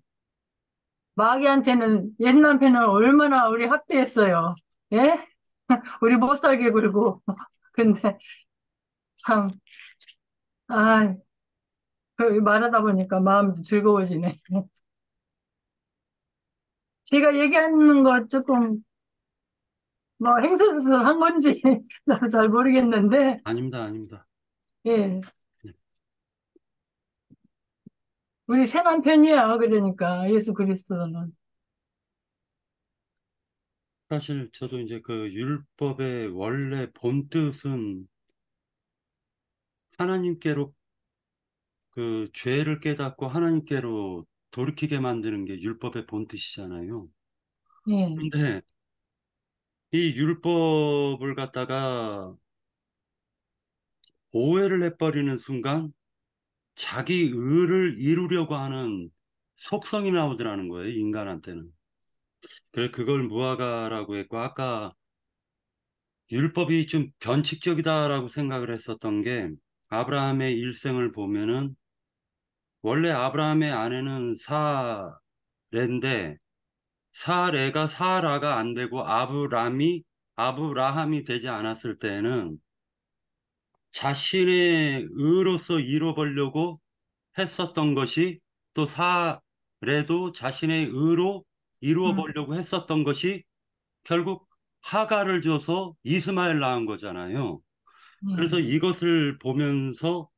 마귀한테는 옛 남편은 얼마나 우리 학대했어요. 예? 우리 못 살게 굴고. 근데 참, 아, 말하다 보니까 마음도 즐거워지네. 제가 얘기하는 거 조금 뭐 행세수술 한 건지 나도 잘 모르겠는데, 아닙니다, 아닙니다. 예. 우리 새 남편이야. 그러니까 예수 그리스도는. 사실 저도 이제 그 율법의 원래 본뜻은 하나님께로 그 죄를 깨닫고 하나님께로 돌이키게 만드는 게 율법의 본뜻이잖아요. 예. 근데 이 율법을 갖다가 오해를 해버리는 순간 자기 의를 이루려고 하는 속성이 나오더라는 거예요, 인간한테는. 그래서 그걸 무화과라고 했고, 아까 율법이 좀 변칙적이다라고 생각을 했었던 게, 아브라함의 일생을 보면은 원래 아브라함의 아내는 사레인데 사레가 사라가 안 되고 아브라함이 되지 않았을 때에는 자신의 의로서 이뤄보려고 했었던 것이, 또 사레도 자신의 의로 이루어 음, 보려고 했었던 것이 결국 하가를 줘서 이스마엘 낳은 거잖아요. 예. 그래서 이것을 보면서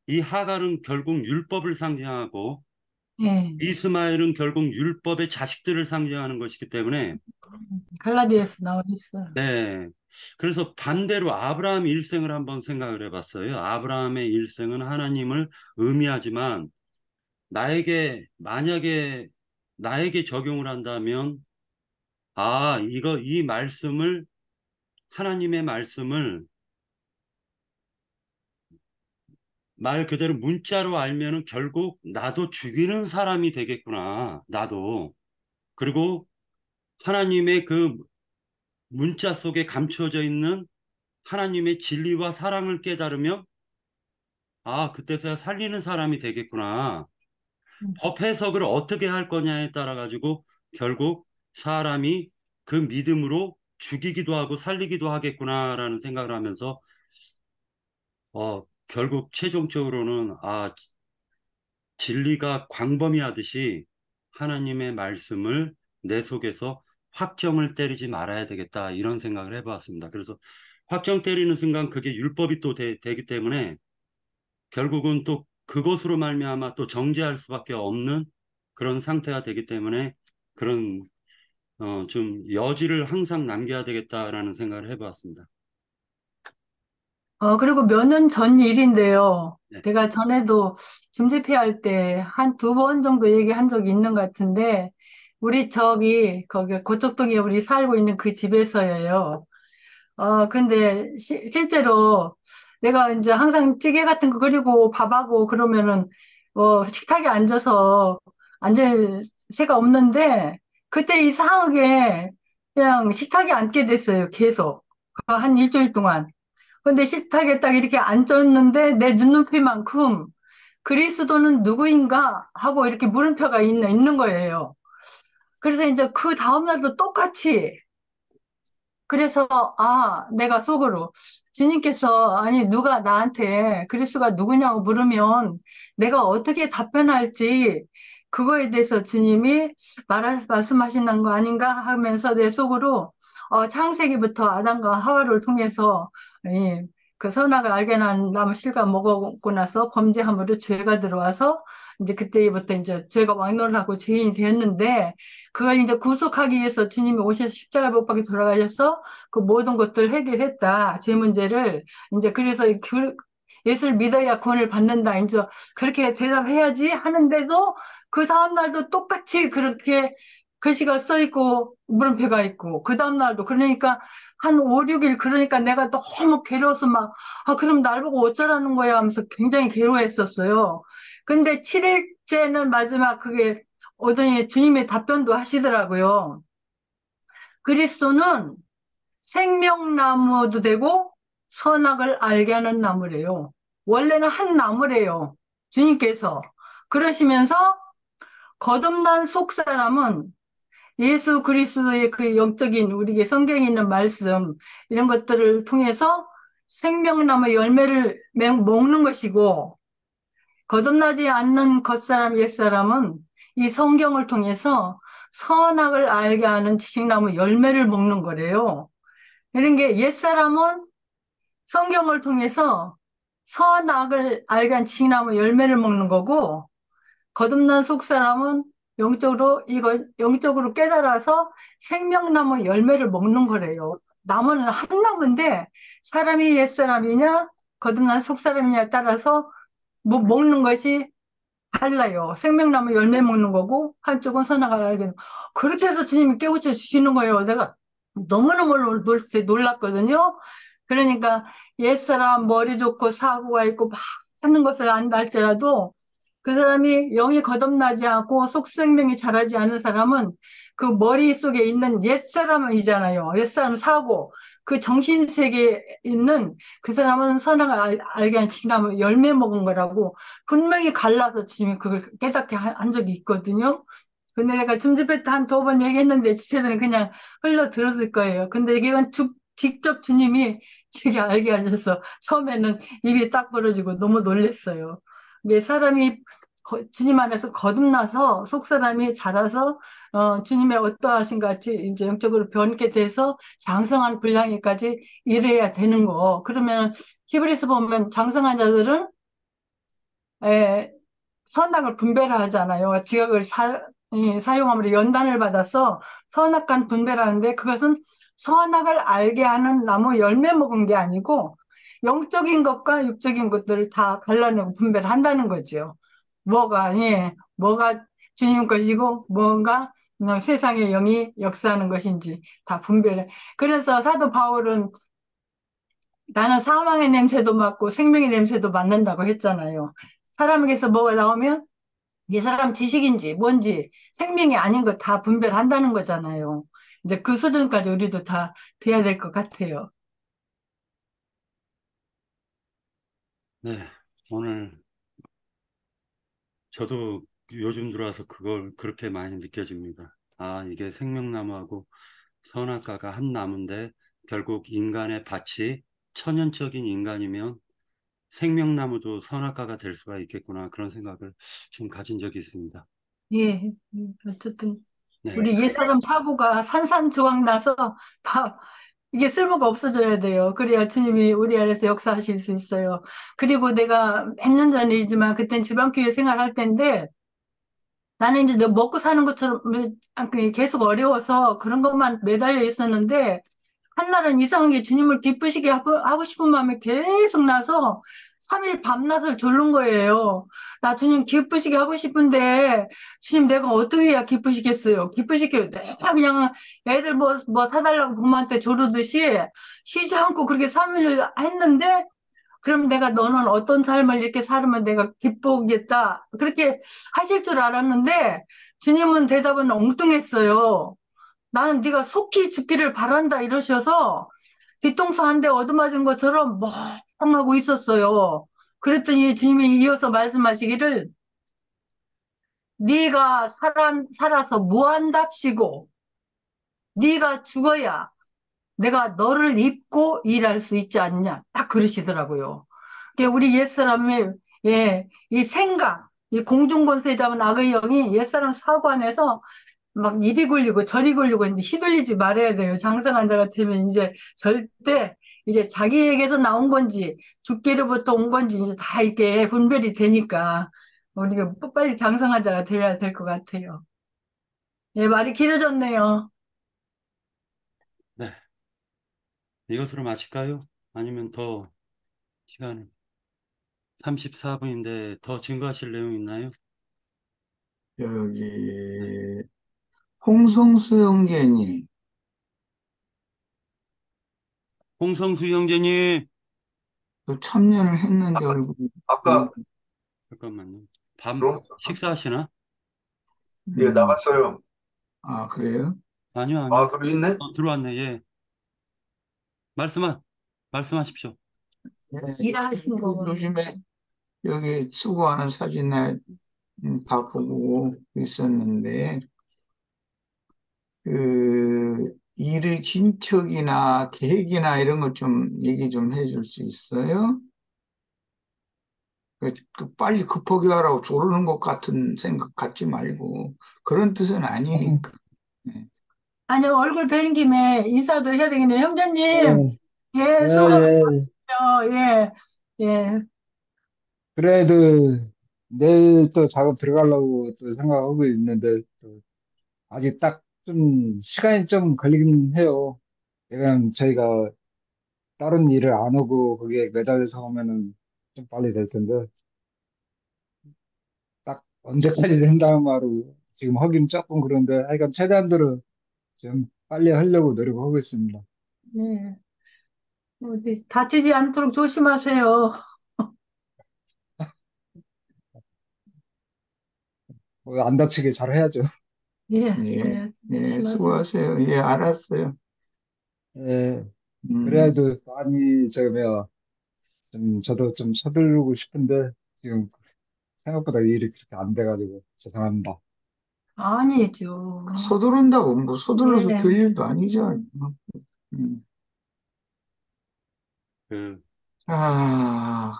이 하갈은 결국 율법을 상징하고 예. 이스마엘은 결국 율법의 자식들을 상징하는 것이기 때문에, 갈라디아에서 나와 있어요. 네. 그래서 반대로 아브라함 일생을 한번 생각을 해봤어요. 아브라함의 일생은 하나님을 의미하지만 만약에 나에게 적용을 한다면, 이 말씀을, 하나님의 말씀을 말 그대로 문자로 알면은 결국 나도 죽이는 사람이 되겠구나. 나도. 그리고 하나님의 그 문자 속에 감추어져 있는 하나님의 진리와 사랑을 깨달으면, 그때서야 살리는 사람이 되겠구나. 음, 법 해석을 어떻게 할 거냐에 따라 가지고 결국 사람이 그 믿음으로 죽이기도 하고 살리기도 하겠구나라는 생각을 하면서, 결국 최종적으로는, 진리가 광범위하듯이 하나님의 말씀을 내 속에서 확정을 때리지 말아야 되겠다, 이런 생각을 해보았습니다. 그래서 확정 때리는 순간 그게 율법이 또 되기 때문에 결국은 또 그것으로 말미암아 또 정죄할 수밖에 없는 그런 상태가 되기 때문에, 그런 좀 여지를 항상 남겨야 되겠다라는 생각을 해보았습니다. 그리고 몇 년 전 일인데요. 네. 제가 전에도 중재회 할 때 한 두 번 정도 얘기한 적이 있는 것 같은데, 우리 거기 고척동에 우리 살고 있는 그 집에서예요. 근데 실제로 내가 이제 항상 찌개 같은 거 끓이고 밥하고 그러면은, 식탁에 앉아서 앉을 새가 없는데, 그때 이상하게 그냥 식탁에 앉게 됐어요. 계속. 한 일주일 동안. 근데 식탁에 딱 이렇게 앉았는데 내 눈높이만큼 그리스도는 누구인가 하고 이렇게 물음표가 있는 거예요. 그래서 이제 그 다음날도 똑같이 그래서 내가 속으로 주님께서 아니 누가 나한테 그리스도가 누구냐고 물으면 내가 어떻게 답변할지 그거에 대해서 주님이 말씀하시는 거 아닌가 하면서 내 속으로 창세기부터 아담과 하와를 통해서 그 선악을 알게 난 나무 실과 먹었고 나서 범죄함으로 죄가 들어와서 이제 그때부터 이제 죄가 왕노를 하고 죄인이 되었는데 그걸 이제 구속하기 위해서 주님이 오셔서 십자가 못 박혀 돌아가셔서 그 모든 것들을 해결했다. 죄 문제를. 이제 그래서 예수를 믿어야 구원을 받는다. 이제 그렇게 대답해야지 하는데도 그 다음날도 똑같이 그렇게 글씨가 써 있고 물음표가 있고 그 다음날도 그러니까 한 5, 6일 그러니까 내가 너무 괴로워서 막 그럼 날 보고 어쩌라는 거야 하면서 굉장히 괴로워했었어요. 근데 7일째는 마지막 그게 오더니 주님의 답변도 하시더라고요. 그리스도는 생명나무도 되고 선악을 알게 하는 나무래요. 원래는 한 나무래요. 주님께서. 그러시면서 거듭난 속사람은 예수 그리스도의 그 영적인 우리에게 성경에 있는 말씀 이런 것들을 통해서 생명나무 열매를 먹는 것이고 거듭나지 않는 겉사람 옛사람은 이 성경을 통해서 선악을 알게 하는 지식나무 열매를 먹는 거래요. 이런 게 옛사람은 성경을 통해서 선악을 알게 한 지식나무 열매를 먹는 거고 거듭난 속사람은 영적으로 깨달아서 생명나무 열매를 먹는 거래요. 나무는 한 나무인데 사람이 옛사람이냐 거듭난 속사람이냐에 따라서 뭐 먹는 것이 달라요. 생명나무 열매 먹는 거고 한쪽은 선악을 알게. 그렇게 해서 주님이 깨우쳐 주시는 거예요. 내가 너무너무 놀랐거든요. 그러니까 옛사람 머리 좋고 사고가 있고 막 하는 것을 안다 할지라도 그 사람이 영이 거듭나지 않고 속생명이 자라지 않은 사람은 그 머릿속에 있는 옛사람이잖아요. 옛사람 사고 그 정신세계에 있는 그 사람은 선악을 알게 한 지나면 열매 먹은 거라고 분명히 갈라서 주님이 그걸 깨닫게 한 적이 있거든요. 근데 내가 줌집회 때 한 두 번 얘기했는데 지체들은 그냥 흘러 들었을 거예요. 근데 이건 직접 주님이 제게 알게 하셔서 처음에는 입이 딱 벌어지고 너무 놀랐어요. 이게 사람이 주님 안에서 거듭나서 속사람이 자라서 주님의 어떠하신 같이 이제 영적으로 변케 돼서 장성한 분량에까지 이래야 되는 거. 그러면 히브리서 보면 장성한 자들은 선악을 분별하잖아요. 지각을 사용함으로 연단을 받아서 선악간 분별하는데 그것은 선악을 알게 하는 나무 열매 먹은 게 아니고 영적인 것과 육적인 것들을 다 갈라내고 분별한다는 거죠. 뭐가 주님 것이고 뭔가 세상의 영이 역사하는 것인지 다 분별해. 그래서 사도 바울은 나는 사망의 냄새도 맡고 생명의 냄새도 맡는다고 했잖아요. 사람에게서 뭐가 나오면 이 사람 지식인지 뭔지 생명이 아닌 거 다 분별한다는 거잖아요. 이제 그 수준까지 우리도 다 돼야 될 것 같아요. 네, 오늘 저도 요즘 들어와서 그걸 그렇게 많이 느껴집니다. 이게 생명나무하고 선악과가 한 나무인데 결국 인간의 밭이 천연적인 인간이면 생명나무도 선악과가 될 수가 있겠구나 그런 생각을 좀 가진 적이 있습니다. 예, 어쨌든 네, 우리 옛사람 사고가 산산조각 나서 다 이게 쓸모가 없어져야 돼요. 그래야 주님이 우리 안에서 역사하실 수 있어요. 그리고 내가 몇 년 전이지만 그땐 지방교회 생활할 때인데 나는 이제 너 먹고 사는 것처럼 계속 어려워서 그런 것만 매달려 있었는데 한날은 이상한 게 주님을 기쁘시게 하고 싶은 마음이 계속 나서 3일 밤낮을 졸른 거예요. 나 주님 기쁘시게 하고 싶은데 주님 내가 어떻게 해야 기쁘시겠어요? 기쁘시게 내가 그냥 애들 뭐 사달라고 부모한테 조르듯이 쉬지 않고 그렇게 3일을 했는데 그럼 내가 너는 어떤 삶을 이렇게 살면 내가 기쁘겠다. 그렇게 하실 줄 알았는데 주님은 대답은 엉뚱했어요. 나는 네가 속히 죽기를 바란다 이러셔서 뒤통수 한 대 얻어맞은 것처럼 멍하고 있었어요. 그랬더니 주님이 이어서 말씀하시기를 네가 살아서 무한답시고 네가 죽어야 내가 너를 입고 일할 수 있지 않냐. 딱 그러시더라고요. 우리 옛사람의, 예, 이 생각, 이 공중권세 잡은 악의 영이 옛사람 사고 안에서 막 이리 굴리고 저리 굴리고 있는데 휘둘리지 말아야 돼요. 장성환자가 되면 이제 절대 이제 자기에게서 나온 건지 죽기로부터 온 건지 이제 다 이렇게 분별이 되니까 우리가 빨리 장성환자가 돼야 될 것 같아요. 예, 말이 길어졌네요. 네. 이것으로 마칠까요? 아니면 더 시간 34분인데 더 증거하실 내용 있나요? 여기 홍성수 형제님, 홍성수 형제님, 또 참여를 했는데 얼굴이 아까 보이고, 잠깐만요. 밤 들어왔어. 식사하시나? 예, 음, 나갔어요. 아, 그래요? 아니요, 아, 아니요. 그럼 있네? 들어왔네. 예. 말씀하십시오. 예, 일하신 거. 요즘에 여기 수고하는 사진에 다 보고 있었는데, 그, 일의 진척이나 계획이나 이런 것 좀 얘기 좀 해줄 수 있어요? 빨리 급하게 하라고 조르는 것 같은 생각 갖지 말고, 그런 뜻은 아니니까. 네. 아니, 얼굴 뵈는 김에 인사도 해야 되겠네요. 형제님, 예, 예, 예, 수고하세요. 예. 예, 예. 그래도 내일 또 작업 들어가려고 또 생각하고 있는데, 또 아직 딱 좀 시간이 좀 걸리긴 해요. 왜냐면 저희가 다른 일을 안 하고 거기에 매달려서 하면은 좀 빨리 될 텐데, 딱 언제까지 된다는 말로 지금 하긴 조금 그런데, 하여간 최대한대로 좀 빨리 하려고 노력하고 있습니다. 예. 다치지 않도록 조심하세요. 안 다치게 잘 해야죠. 예, 예, 예, 예, 조심하세요. 수고하세요. 예, 알았어요. 예, 음, 그래도 많이 뭐야, 좀 저도 좀 서두르고 싶은데, 지금 생각보다 일이 그렇게 안 돼가지고 죄송합니다. 아니죠. 서두른다고, 뭐, 서둘러서 될 예. 일도 아니죠. 음.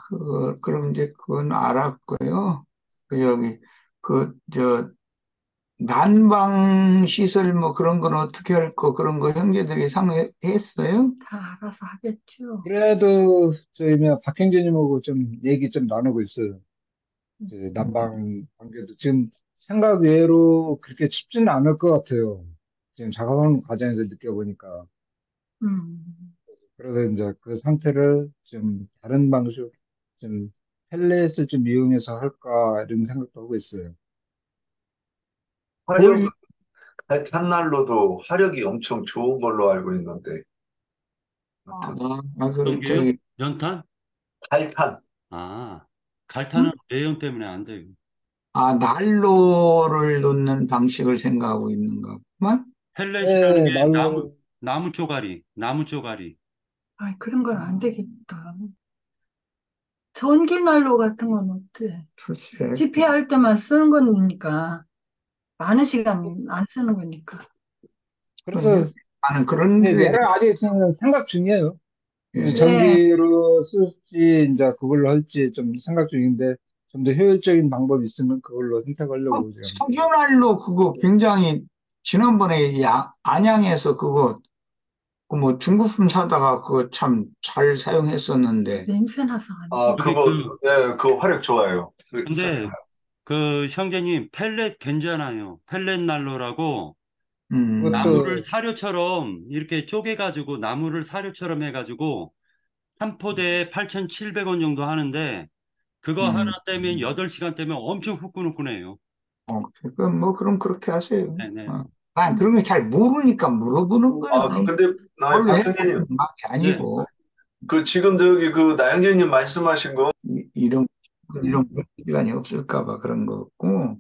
그, 그럼 이제 그건 알았고요. 여기, 난방 시설 뭐 그런 건 어떻게 할 거, 그런 거 형제들이 상의했어요? 다 알아서 하겠죠. 그래도 저희 박형제님하고 좀 얘기 좀 나누고 있어요. 난방 관계도 지금 생각 외로 그렇게 쉽지는 않을 것 같아요. 지금 작업하는 과정에서 느껴보니까. 음. 그래서 이제 그 상태를 좀 다른 방식, 좀 펠렛을 좀 이용해서 할까 이런 생각도 하고 있어요. 뭘, 화력, 탄난로도 화력이 엄청 좋은 걸로 알고 있는데, 아, 하여튼, 어떤 게요? 연탄? 탈탄. 아, 음? 갈탄은 매연 때문에 안 돼요. 난로를 놓는 방식을 생각하고 있는가 보만? 펠렛이라는 네, 게 날로, 나무 쪼가리. 그런 건 안 되겠다. 전기 난로 같은 건 어때? 글쎄, 집회할 때만 쓰는 거니까. 많은 시간 안 쓰는 거니까. 그래서 나는 그런 네, 데에 얘를 아직 저는 생각 중이에요. 이제 대해, 예. 전기로 쓸지, 이제 그걸로 할지 좀 생각 중인데, 좀 더 효율적인 방법이 있으면 그걸로 선택하려고 지금. 석유난로 그거 굉장히, 지난번에 안양에서 그거, 그뭐 중국품 사다가 그거 참 잘 사용했었는데, 냄새 나서 안 아, 돼. 저기 예, 그거 화력 좋아요. 근데 그 형제님 펠렛 괜찮아요. 펠렛 난로라고 음, 나무를 그것도, 사료처럼 이렇게 쪼개가지고 나무를 사료처럼 해가지고 한 포대에 8,700원 정도 하는데 그거 하나 음, 떼면 8시간 떼면 엄청 후끈후끈해요. 그럼 그렇게 하세요. 네네. 그런 거 잘 모르니까 물어보는 거예요. 아, 근데, 뭘로 해? 박형제님, 맛이 네. 아니고, 지금 저기 나영재님 말씀하신 거, 이런 시간이 없을까 봐 그런 거 같고,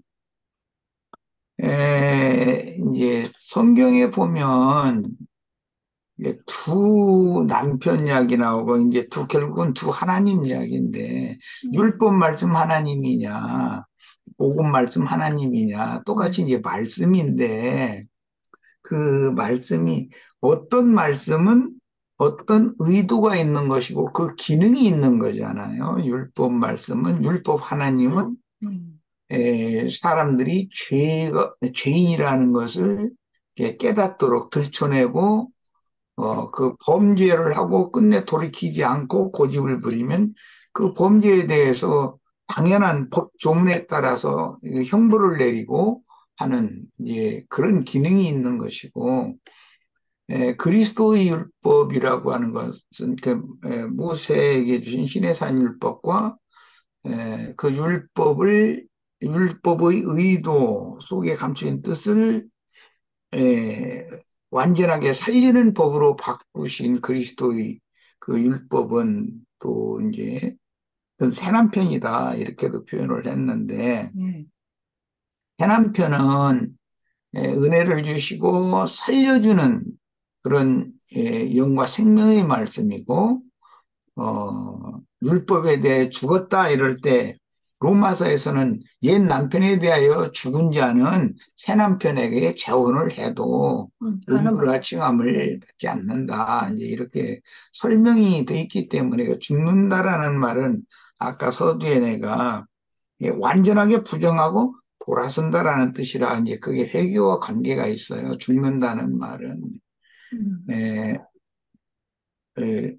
이제 성경에 보면, 이제 두 남편 이야기 나오고, 이제 결국은 두 하나님 이야기인데, 율법 말씀 하나님이냐, 복음 말씀 하나님이냐. 똑같이 이제 말씀인데, 그 말씀이 어떤 말씀은 어떤 의도가 있는 것이고 그 기능이 있는 거잖아요. 율법 말씀은, 율법 하나님은 사람들이 죄인이라는 것을 이렇게 깨닫도록 들춰내고 그 범죄를 하고 끝내 돌이키지 않고 고집을 부리면 그 범죄에 대해서 당연한 법 조문에 따라서 형벌을 내리고 하는 그런 기능이 있는 것이고 그리스도의 율법이라고 하는 것은 모세에게 주신 시내산 율법과 그 율법의 의도 속에 감추인 뜻을 에, 완전하게 살리는 법으로 바꾸신 그리스도의 그 율법은 또 이제 새 남편이다 이렇게도 표현을 했는데 새 남편은 은혜를 주시고 살려주는 그런 영과 생명의 말씀이고 율법에 대해 죽었다 이럴 때 로마서에서는 옛 남편에 대하여 죽은 자는 새 남편에게 재혼을 해도 의무라 칭함을 받지 않는다. 이제 이렇게 설명이 돼 있기 때문에 죽는다라는 말은 아까 서두에 내가 완전하게 부정하고 돌아선다라는 뜻이라 이제 그게 회개와 관계가 있어요. 죽는다는 말은 에, 에,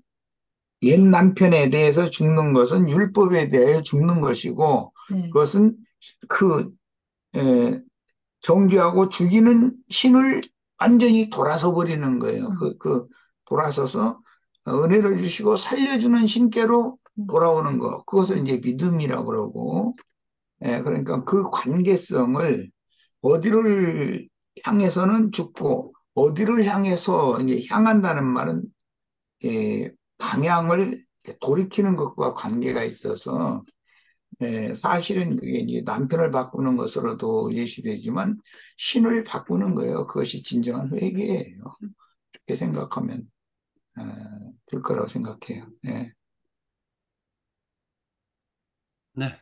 옛 남편에 대해서 죽는 것은 율법에 대해 죽는 것이고 그것은 그 정죄하고 죽이는 신을 완전히 돌아서 버리는 거예요. 돌아서서 은혜를 주시고 살려주는 신께로 돌아오는 거. 그것을 이제 믿음이라고 그러고 그러니까 그 관계성을 어디를 향해서는 죽고 어디를 향해서 이제 향한다는 말은 방향을 돌이키는 것과 관계가 있어서 사실은 그게 이제 남편을 바꾸는 것으로도 예시되지만 신을 바꾸는 거예요. 그것이 진정한 회개예요. 이렇게 생각하면 될 거라고 생각해요. 네. 네.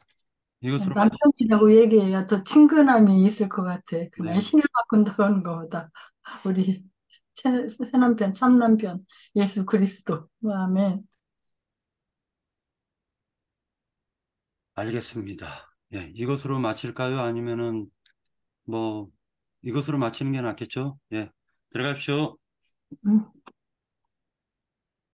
이것으로 남편이라고 얘기해야 더 친근함이 있을 것 같아. 그냥 네. 신을 바꾼다고 하는 것보다 우리 새 남편, 참 남편, 예수 그리스도. 아멘. 알겠습니다. 예, 이것으로 마칠까요? 아니면은 뭐 이것으로 마치는 게 낫겠죠? 예, 들어가십시오. 음.